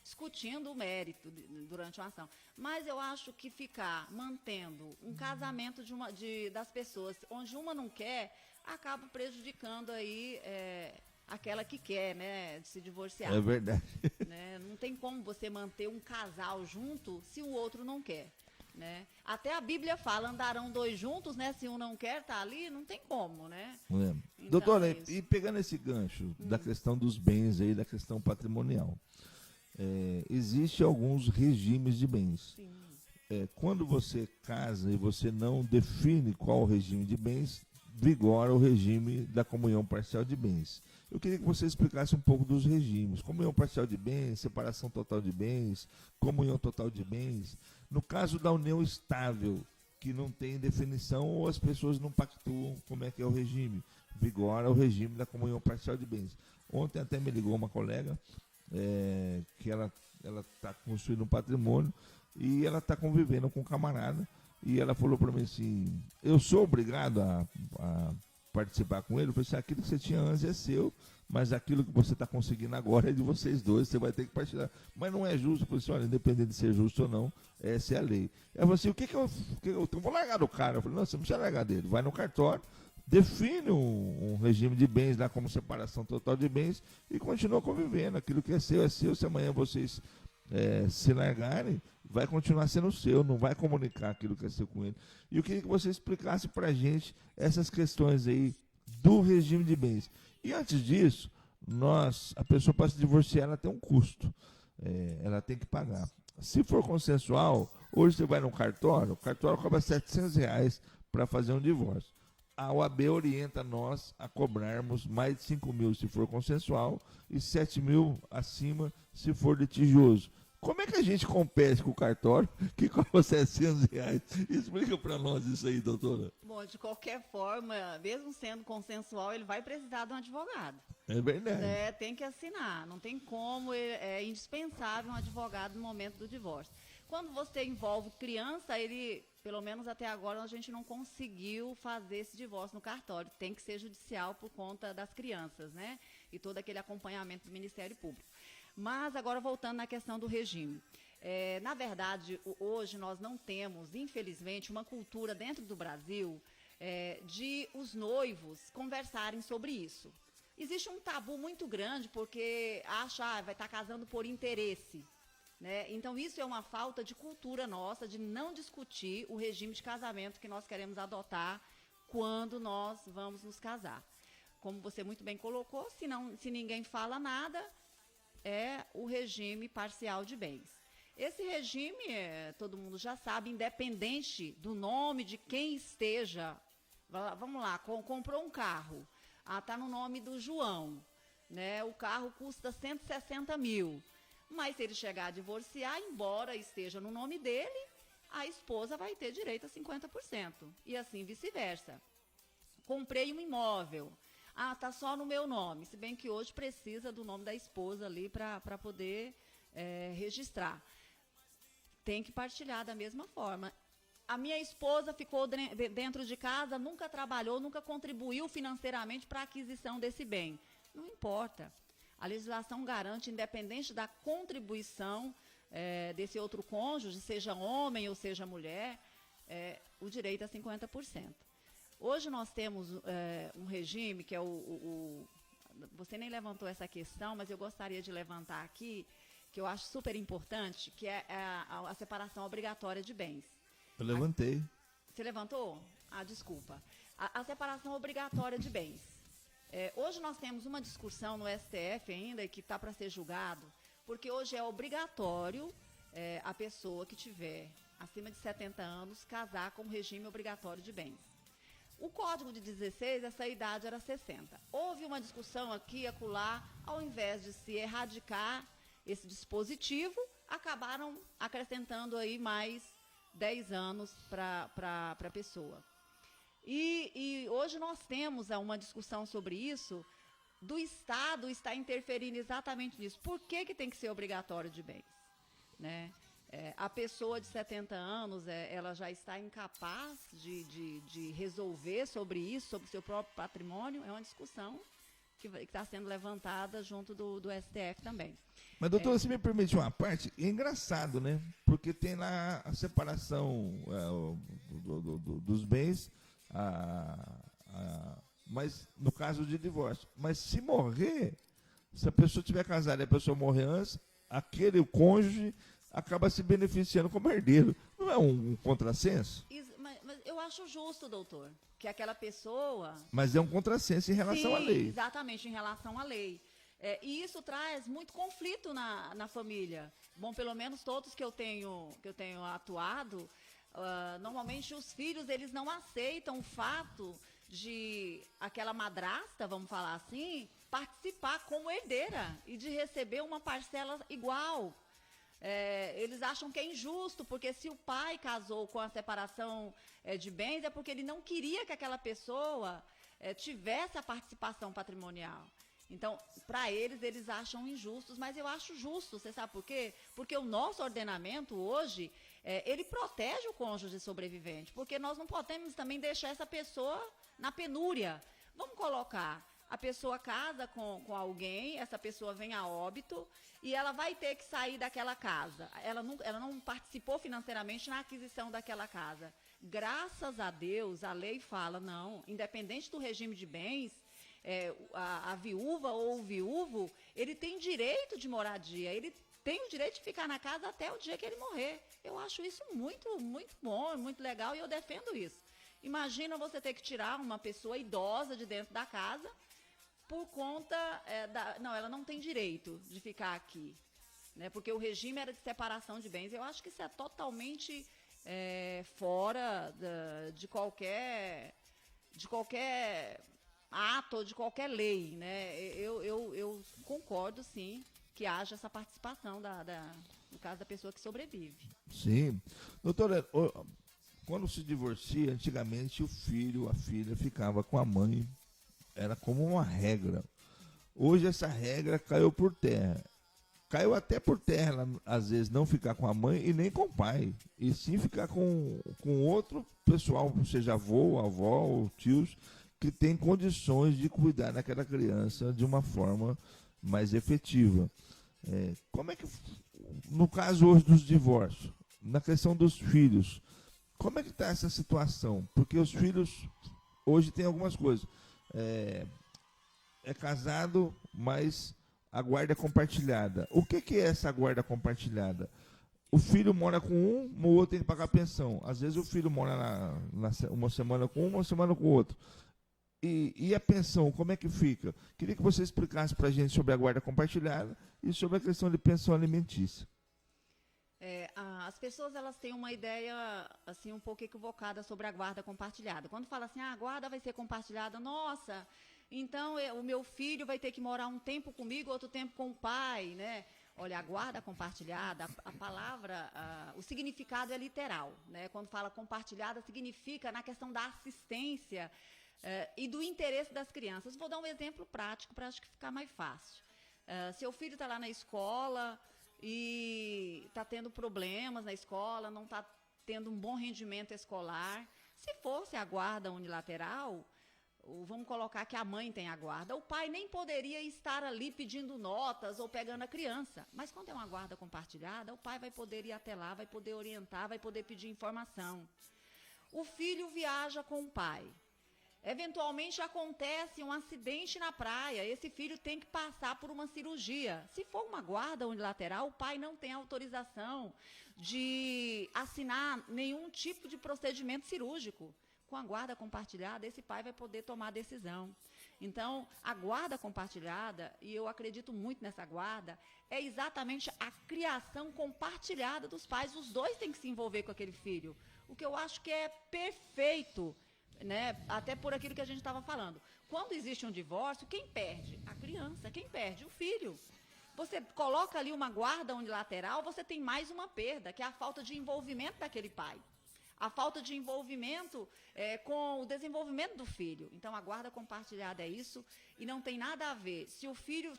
discutindo o mérito durante uma ação. Mas eu acho que ficar mantendo um casamento das pessoas onde uma não quer, acaba prejudicando aí aquela que quer, né, de se divorciar. É verdade. Né? Não tem como você manter um casal junto se o outro não quer. Né? Até a Bíblia fala, andarão dois juntos, né? Se um não quer, tá ali, não tem como, né? Então, doutora, e pegando esse gancho da questão dos bens aí, da questão patrimonial, existe alguns regimes de bens. Sim. Quando você casa e você não define qual o regime de bens, vigora o regime da comunhão parcial de bens. Eu queria que você explicasse um pouco dos regimes. Comunhão parcial de bens, separação total de bens, comunhão total de bens. No caso da união estável, que não tem definição ou as pessoas não pactuam como é que é o regime, vigora o regime da comunhão parcial de bens. Ontem até me ligou uma colega que ela está construindo um patrimônio e ela está convivendo com um camarada e ela falou para mim assim, eu sou obrigado a participar com ele? Eu falei assim, aquilo que você tinha antes é seu, mas aquilo que você está conseguindo agora é de vocês dois, você vai ter que partilhar. Mas não é justo. Eu falei assim, olha, independente de ser justo ou não, essa é a lei. Ela falou assim, o que eu vou largar do cara? Eu falei, não, você não precisa largar dele, vai no cartório, define um regime de bens lá como separação total de bens e continua convivendo. Aquilo que é seu, se amanhã vocês se largarem, vai continuar sendo seu, não vai comunicar aquilo que é seu com ele. E eu queria que você explicasse para a gente essas questões aí do regime de bens. E antes disso, a pessoa para se divorciar, ela tem um custo, ela tem que pagar. Se for consensual, hoje você vai no cartório, o cartório cobra R$700 para fazer um divórcio. A OAB orienta nós a cobrarmos mais de 5 mil se for consensual e 7 mil acima se for litigioso. Como é que a gente compete com o cartório que cobra R$700? Explica para nós isso aí, doutora. Bom, de qualquer forma, mesmo sendo consensual, ele vai precisar de um advogado. É verdade. Tem que assinar, não tem como, é indispensável um advogado no momento do divórcio. Quando você envolve criança, pelo menos até agora, a gente não conseguiu fazer esse divórcio no cartório. Tem que ser judicial por conta das crianças, né? E todo aquele acompanhamento do Ministério Público. Mas agora voltando na questão do regime. Na verdade, hoje nós não temos, infelizmente, uma cultura dentro do Brasil de os noivos conversarem sobre isso. Existe um tabu muito grande porque vai estar casando por interesse. Né? Então, isso é uma falta de cultura nossa, de não discutir o regime de casamento que nós queremos adotar quando nós vamos nos casar. Como você muito bem colocou, se ninguém fala nada, é o regime parcial de bens. Esse regime, todo mundo já sabe, independente do nome de quem esteja, vamos lá, comprou um carro, está no nome do João, né? O carro custa 160 mil, mas se ele chegar a divorciar, embora esteja no nome dele, a esposa vai ter direito a 50%, e assim vice-versa. Comprei um imóvel, está só no meu nome, se bem que hoje precisa do nome da esposa ali para poder registrar. Tem que partilhar da mesma forma. A minha esposa ficou dentro de casa, nunca trabalhou, nunca contribuiu financeiramente para a aquisição desse bem. Não importa. A legislação garante, independente da contribuição desse outro cônjuge, seja homem ou seja mulher, o direito a 50%. Hoje nós temos um regime que é você nem levantou essa questão, mas eu gostaria de levantar aqui, que eu acho super importante, que é a separação obrigatória de bens. Eu levantei. Você levantou? Desculpa. A separação obrigatória de bens. Hoje nós temos uma discussão no STF ainda, que está para ser julgado, porque hoje é obrigatório a pessoa que tiver acima de 70 anos casar com o regime obrigatório de bens. O Código de 16, essa idade era 60. Houve uma discussão aqui e acolá, ao invés de se erradicar esse dispositivo, acabaram acrescentando aí mais 10 anos para a pessoa. E hoje nós temos uma discussão sobre isso, do Estado está interferindo exatamente nisso. Por que tem que ser obrigatório de bens? Né? A pessoa de 70 anos, ela já está incapaz de resolver sobre isso, sobre o seu próprio patrimônio. É uma discussão que está sendo levantada junto do STF também. Mas, doutora, se me permite uma parte, é engraçado, né? Porque tem lá a separação dos bens, mas no caso de divórcio. Mas se morrer, se a pessoa estiver casada e a pessoa morrer antes, aquele cônjuge acaba se beneficiando como herdeiro. Não é um contrassenso? Mas eu acho justo, doutor, que aquela pessoa... Mas é um contrassenso em relação à lei. Exatamente, em relação à lei. E isso traz muito conflito na família. Bom, pelo menos todos que eu tenho atuado, normalmente os filhos, eles não aceitam o fato de aquela madrasta, vamos falar assim, participar como herdeira e de receber uma parcela igual. Eles acham que é injusto, porque se o pai casou com a separação de bens, é porque ele não queria que aquela pessoa tivesse a participação patrimonial. Então, para eles acham injustos, mas eu acho justo, você sabe por quê? Porque o nosso ordenamento hoje, ele protege o cônjuge sobrevivente, porque nós não podemos também deixar essa pessoa na penúria. Vamos colocar, a pessoa casa com alguém, essa pessoa vem a óbito e ela vai ter que sair daquela casa. Ela não participou financeiramente na aquisição daquela casa. Graças a Deus, a lei fala, não, independente do regime de bens, a viúva ou o viúvo, ele tem direito de moradia, ele tem o direito de ficar na casa até o dia que ele morrer. Eu acho isso muito, muito bom, muito legal e eu defendo isso. Imagina você ter que tirar uma pessoa idosa de dentro da casa por conta não, ela não tem direito de ficar aqui, né? Porque o regime era de separação de bens. Eu acho que isso é totalmente fora de qualquer ato ou de qualquer lei, né? Eu concordo, sim, que haja essa participação no caso da pessoa que sobrevive. Sim. Doutora, quando se divorcia, antigamente o filho, a filha ficava com a mãe. Era como uma regra. Hoje essa regra caiu por terra. Caiu até por terra, às vezes, não ficar com a mãe e nem com o pai. E sim ficar com outro pessoal, seja avô, avó ou tios, que tem condições de cuidar daquela criança de uma forma mais efetiva. Como é que, no caso hoje dos divórcios, na questão dos filhos, como é que está essa situação? Porque os filhos, hoje tem algumas coisas. É casado, mas a guarda é compartilhada. O que é essa guarda compartilhada? O filho mora com um, o outro tem que pagar pensão. Às vezes o filho mora uma semana com uma semana com o outro. E a pensão, como é que fica? Queria que você explicasse para a gente sobre a guarda compartilhada e sobre a questão de pensão alimentícia. As pessoas elas têm uma ideia assim um pouco equivocada sobre a guarda compartilhada. Quando fala assim, a guarda vai ser compartilhada, nossa, então o meu filho vai ter que morar um tempo comigo, outro tempo com o pai, né? Olha, a guarda compartilhada, a palavra, o significado é literal, né? Quando fala compartilhada, significa na questão da assistência e do interesse das crianças. Vou dar um exemplo prático para acho que ficar mais fácil. Seu filho está lá na escola e está tendo problemas na escola, não está tendo um bom rendimento escolar. Se fosse a guarda unilateral, vamos colocar que a mãe tem a guarda, o pai nem poderia estar ali pedindo notas ou pegando a criança. Mas quando é uma guarda compartilhada, o pai vai poder ir até lá, vai poder orientar, vai poder pedir informação. O filho viaja com o pai. Eventualmente acontece um acidente na praia, esse filho tem que passar por uma cirurgia. Se for uma guarda unilateral, o pai não tem autorização de assinar nenhum tipo de procedimento cirúrgico. Com a guarda compartilhada, esse pai vai poder tomar a decisão. Então, a guarda compartilhada, e eu acredito muito nessa guarda, é exatamente a criação compartilhada dos pais. Os dois têm que se envolver com aquele filho. O que eu acho que é perfeito, né? Até por aquilo que a gente estava falando. Quando existe um divórcio, quem perde? A criança. Quem perde? O filho. Você coloca ali uma guarda unilateral, você tem mais uma perda, que é a falta de envolvimento daquele pai. A falta de envolvimento com o desenvolvimento do filho. Então, a guarda compartilhada é isso e não tem nada a ver. Se o filho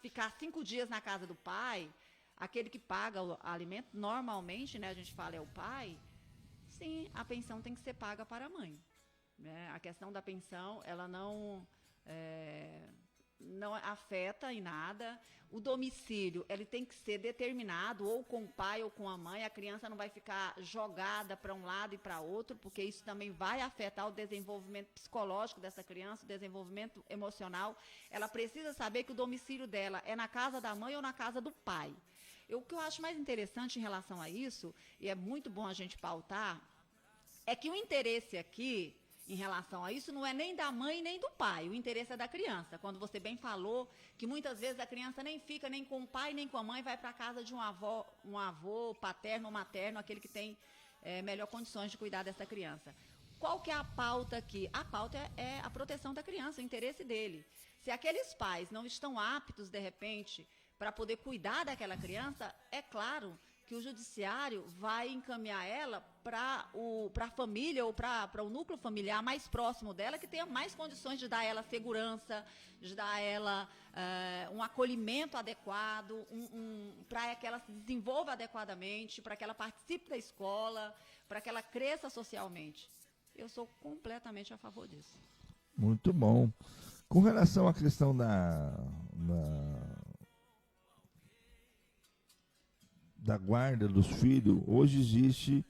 ficar 5 dias na casa do pai, aquele que paga o alimento, normalmente, né, a gente fala é o pai, sim, a pensão tem que ser paga para a mãe. Né? A questão da pensão, ela não afeta em nada. O domicílio, ele tem que ser determinado ou com o pai ou com a mãe. A criança não vai ficar jogada para um lado e para outro, porque isso também vai afetar o desenvolvimento psicológico dessa criança, o desenvolvimento emocional. Ela precisa saber que o domicílio dela é na casa da mãe ou na casa do pai. O que eu acho mais interessante em relação a isso, e é muito bom a gente pautar, é que o interesse aqui, em relação a isso, não é nem da mãe nem do pai, o interesse é da criança. Quando você bem falou que muitas vezes a criança nem fica nem com o pai nem com a mãe, vai para a casa de um avô paterno ou materno, aquele que tem melhor condições de cuidar dessa criança. Qual que é a pauta aqui? A pauta é a proteção da criança, o interesse dele. Se aqueles pais não estão aptos, de repente, para poder cuidar daquela criança, é claro que o judiciário vai encaminhar ela para a família ou para o núcleo familiar mais próximo dela, que tenha mais condições de dar a ela segurança, de dar a ela um acolhimento adequado, para que ela se desenvolva adequadamente, para que ela participe da escola, para que ela cresça socialmente. Eu sou completamente a favor disso. Muito bom. Com relação à questão da guarda dos filhos, hoje existe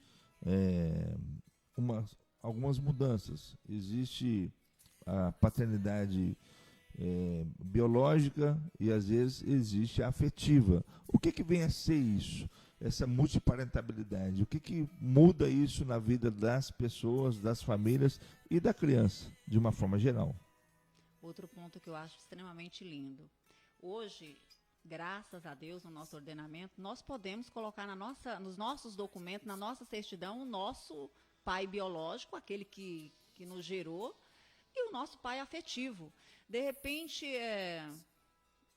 algumas mudanças. Existe a paternidade biológica e às vezes existe a afetiva. O que vem a ser isso? Essa multiparentabilidade. O que muda isso na vida das pessoas, das famílias e da criança, de uma forma geral? Outro ponto que eu acho extremamente lindo. Hoje, graças a Deus, no nosso ordenamento, nós podemos colocar nos nossos documentos, na nossa certidão, o nosso pai biológico, aquele que nos gerou, e o nosso pai afetivo. De repente,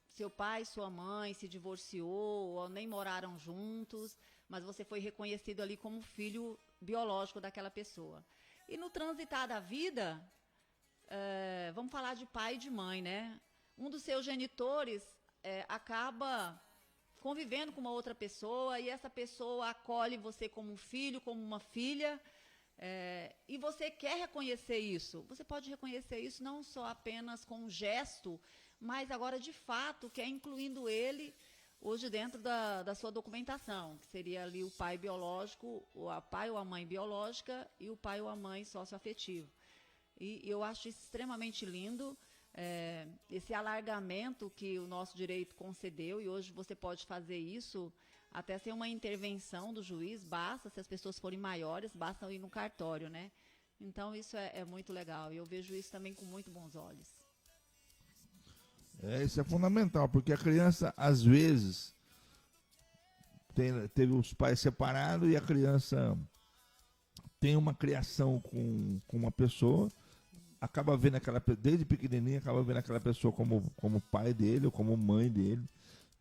seu pai, sua mãe se divorciou, ou nem moraram juntos, mas você foi reconhecido ali como filho biológico daquela pessoa. E no transitar da vida, vamos falar de pai e de mãe, né? Um dos seus genitores acaba convivendo com uma outra pessoa e essa pessoa acolhe você como um filho, como uma filha, e você quer reconhecer isso. Você pode reconhecer isso não só apenas com um gesto, mas agora de fato quer incluindo ele hoje dentro da sua documentação, que seria ali o pai biológico, o pai ou a mãe biológica e o pai ou a mãe socioafetivo. E eu acho isso extremamente lindo, esse alargamento que o nosso direito concedeu, e hoje você pode fazer isso até sem uma intervenção do juiz, basta, se as pessoas forem maiores, basta ir no cartório, né? Então isso é muito legal, e eu vejo isso também com muito bons olhos. Isso é fundamental, porque a criança, às vezes, teve os pais separados e a criança tem uma criação com uma pessoa, acaba vendo desde pequenininha, acaba vendo aquela pessoa como pai dele ou como mãe dele,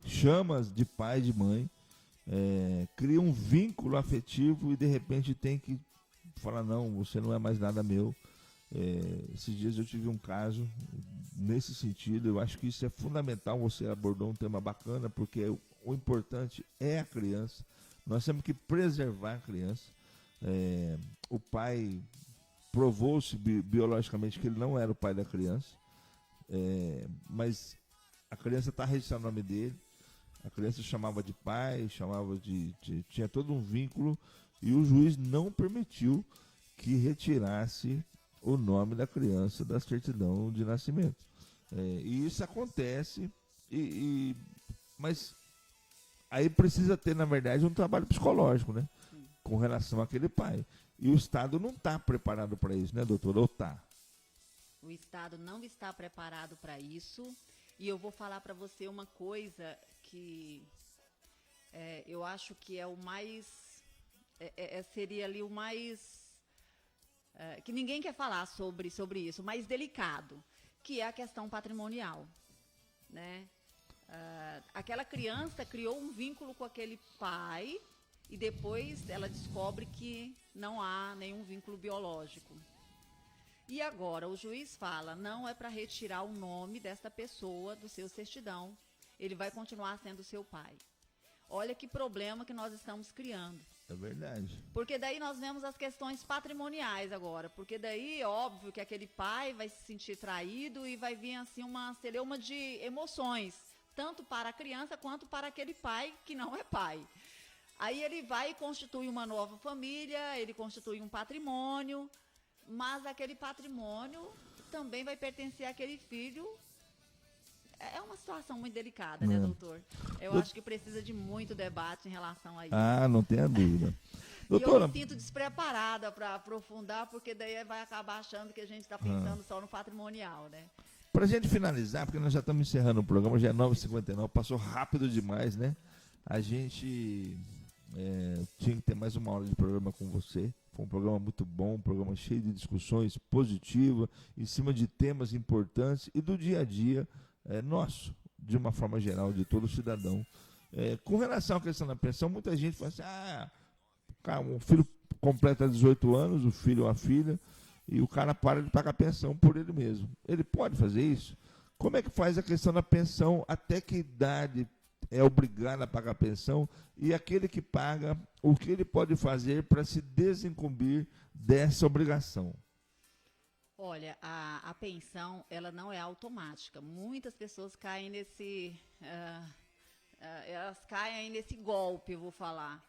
chama de pai e de mãe, cria um vínculo afetivo e de repente tem que falar, não, você não é mais nada meu. Esses dias eu tive um caso nesse sentido. Eu acho que isso é fundamental. Você abordou um tema bacana, porque o importante é a criança. Nós temos que preservar a criança. O pai provou-se biologicamente que ele não era o pai da criança, mas a criança está registrando o nome dele. A criança chamava de pai, tinha todo um vínculo, e o juiz não permitiu que retirasse o nome da criança da certidão de nascimento. E isso acontece, mas aí precisa ter, na verdade, um trabalho psicológico, né? Com relação àquele pai. E o Estado não está preparado para isso, né, doutor? Ou está? O Estado não está preparado para isso. E eu vou falar para você uma coisa que eu acho que é o mais... seria ali o mais... que ninguém quer falar sobre isso, mais delicado, que é a questão patrimonial, né? Aquela criança criou um vínculo com aquele pai e depois ela descobre que não há nenhum vínculo biológico. E agora o juiz fala, não é para retirar o nome desta pessoa do seu certidão, ele vai continuar sendo seu pai. Olha que problema que nós estamos criando. É verdade. Porque daí nós vemos as questões patrimoniais agora. Porque daí, óbvio, que aquele pai vai se sentir traído e vai vir assim uma celeuma de emoções, tanto para a criança quanto para aquele pai que não é pai. Aí ele vai e constitui uma nova família, ele constitui um patrimônio, mas aquele patrimônio também vai pertencer àquele filho. É uma situação muito delicada, né, doutor? Eu acho que precisa de muito debate em relação a isso. Ah, não tenha dúvida. Doutora, e eu me sinto despreparada para aprofundar, porque daí vai acabar achando que a gente está pensando só no patrimonial, né? Para a gente finalizar, porque nós já estamos encerrando o programa, já é 9h59, passou rápido demais, né? A gente tinha que ter mais uma hora de programa com você. Foi um programa muito bom, um programa cheio de discussões positivas, em cima de temas importantes e do dia a dia nosso, de uma forma geral, de todo cidadão. Com relação à questão da pensão, muita gente fala assim, o filho completa 18 anos, o filho ou a filha, e o cara para de pagar pensão por ele mesmo. Ele pode fazer isso? Como é que faz a questão da pensão? Até que idade é obrigado a pagar pensão? E aquele que paga, o que ele pode fazer para se desincumbir dessa obrigação? Olha, a pensão, ela não é automática. Muitas pessoas caem elas caem aí nesse golpe, eu vou falar.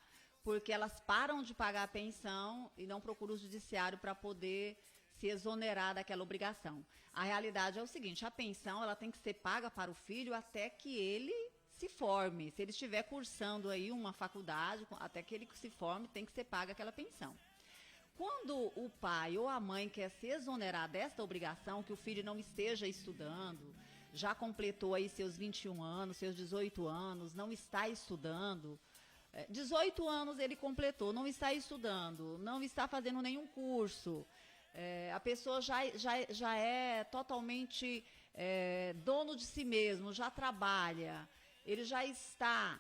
porque elas param de pagar a pensão e não procuram o judiciário para poder se exonerar daquela obrigação. A realidade é o seguinte, a pensão ela tem que ser paga para o filho até que ele se forme. Se ele estiver cursando aí uma faculdade, até que ele se forme, tem que ser paga aquela pensão. Quando o pai ou a mãe quer se exonerar desta obrigação, que o filho não esteja estudando, já completou aí seus 21 anos, seus 18 anos, não está estudando, 18 anos ele completou, não está estudando, não está fazendo nenhum curso, a pessoa já é totalmente dono de si mesmo, já trabalha, ele já está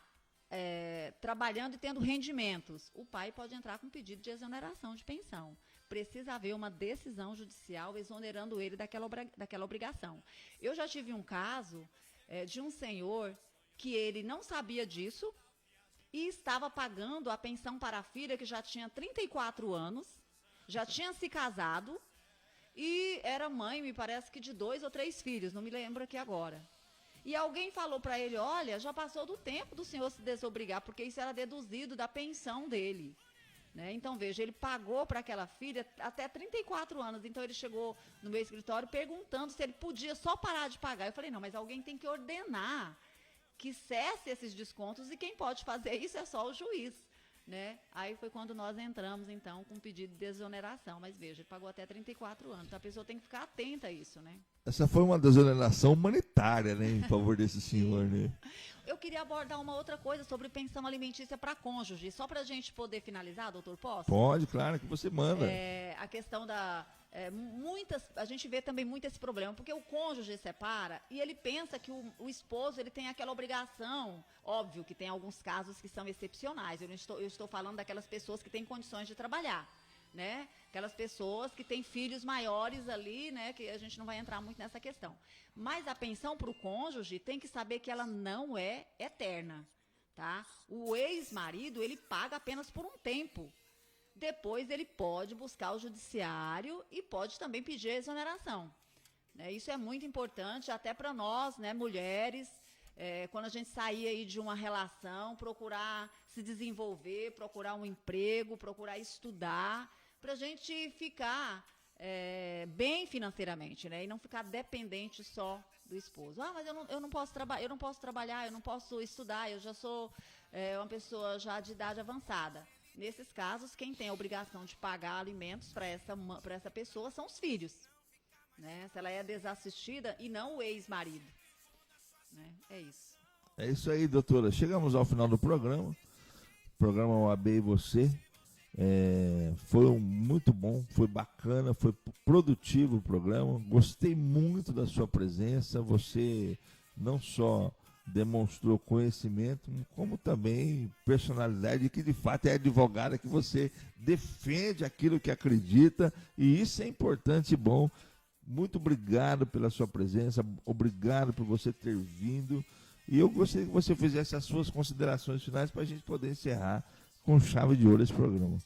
trabalhando e tendo rendimentos. O pai pode entrar com pedido de exoneração de pensão. Precisa haver uma decisão judicial exonerando ele daquela obrigação. Eu já tive um caso de um senhor que ele não sabia disso e estava pagando a pensão para a filha que já tinha 34 anos, já tinha se casado e era mãe, me parece que de 2 ou 3 filhos, não me lembro aqui agora. E alguém falou para ele, olha, já passou do tempo do senhor se desobrigar, porque isso era deduzido da pensão dele. Né? Então, veja, ele pagou para aquela filha até 34 anos. Então, ele chegou no meu escritório perguntando se ele podia só parar de pagar. Eu falei, não, mas alguém tem que ordenar que cesse esses descontos e quem pode fazer isso é só o juiz. Né? Aí foi quando nós entramos, então, com um pedido de exoneração. Mas, veja, ele pagou até 34 anos. Então, a pessoa tem que ficar atenta a isso, né? Essa foi uma desoneração humanitária, né, em favor desse senhor, né? Eu queria abordar uma outra coisa sobre pensão alimentícia para cônjuge, só para a gente poder finalizar, doutor, posso? Pode, claro, que você manda. A questão da... a gente vê também muito esse problema, porque o cônjuge separa e ele pensa que o esposo ele tem aquela obrigação, óbvio que tem alguns casos que são excepcionais, eu estou falando daquelas pessoas que têm condições de trabalhar. Né? Aquelas pessoas que têm filhos maiores ali, né? Que a gente não vai entrar muito nessa questão. Mas a pensão para o cônjuge tem que saber que ela não é eterna, tá? O ex-marido, ele paga apenas por um tempo. Depois ele pode buscar o judiciário e pode também pedir a exoneração. Né? Isso é muito importante até para nós, né, mulheres, quando a gente sair aí de uma relação, procurar se desenvolver, procurar um emprego, procurar estudar, para a gente ficar bem financeiramente, né? E não ficar dependente só do esposo. Ah, mas eu não posso trabalhar, eu não posso estudar, eu já sou uma pessoa já de idade avançada. Nesses casos, quem tem a obrigação de pagar alimentos para essa pessoa são os filhos, né? Se ela é desassistida e não o ex-marido. Né? É isso. É isso aí, doutora. Chegamos ao final do programa. Programa OAB e você. Foi muito bom, foi bacana, foi produtivo o programa. Gostei muito da sua presença. Você não só demonstrou conhecimento, como também personalidade, que de fato é advogada, que você defende aquilo que acredita, e isso é importante e bom. Muito obrigado pela sua presença, obrigado por você ter vindo, e eu gostaria que você fizesse as suas considerações finais para a gente poder encerrar com chave de ouro esse programa.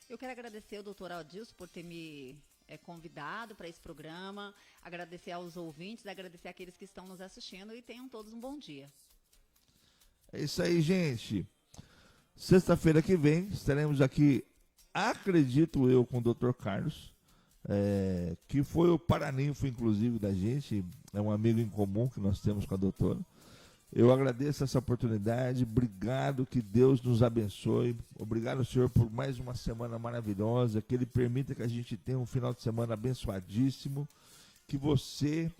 Eu quero agradecer ao doutor Adilson por ter me convidado para esse programa, agradecer aos ouvintes, agradecer àqueles que estão nos assistindo e tenham todos um bom dia. É isso aí, gente. Sexta-feira que vem estaremos aqui, acredito eu, com o Dr. Carlos, que foi o paraninfo, inclusive, da gente, é um amigo em comum que nós temos com a doutora. Eu agradeço essa oportunidade, obrigado, que Deus nos abençoe, obrigado, Senhor, por mais uma semana maravilhosa, que Ele permita que a gente tenha um final de semana abençoadíssimo, que você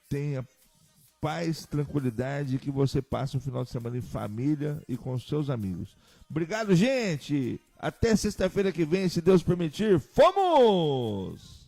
tenha paz, tranquilidade, que você passe um final de semana em família e com seus amigos. Obrigado, gente! Até sexta-feira que vem, se Deus permitir, fomos!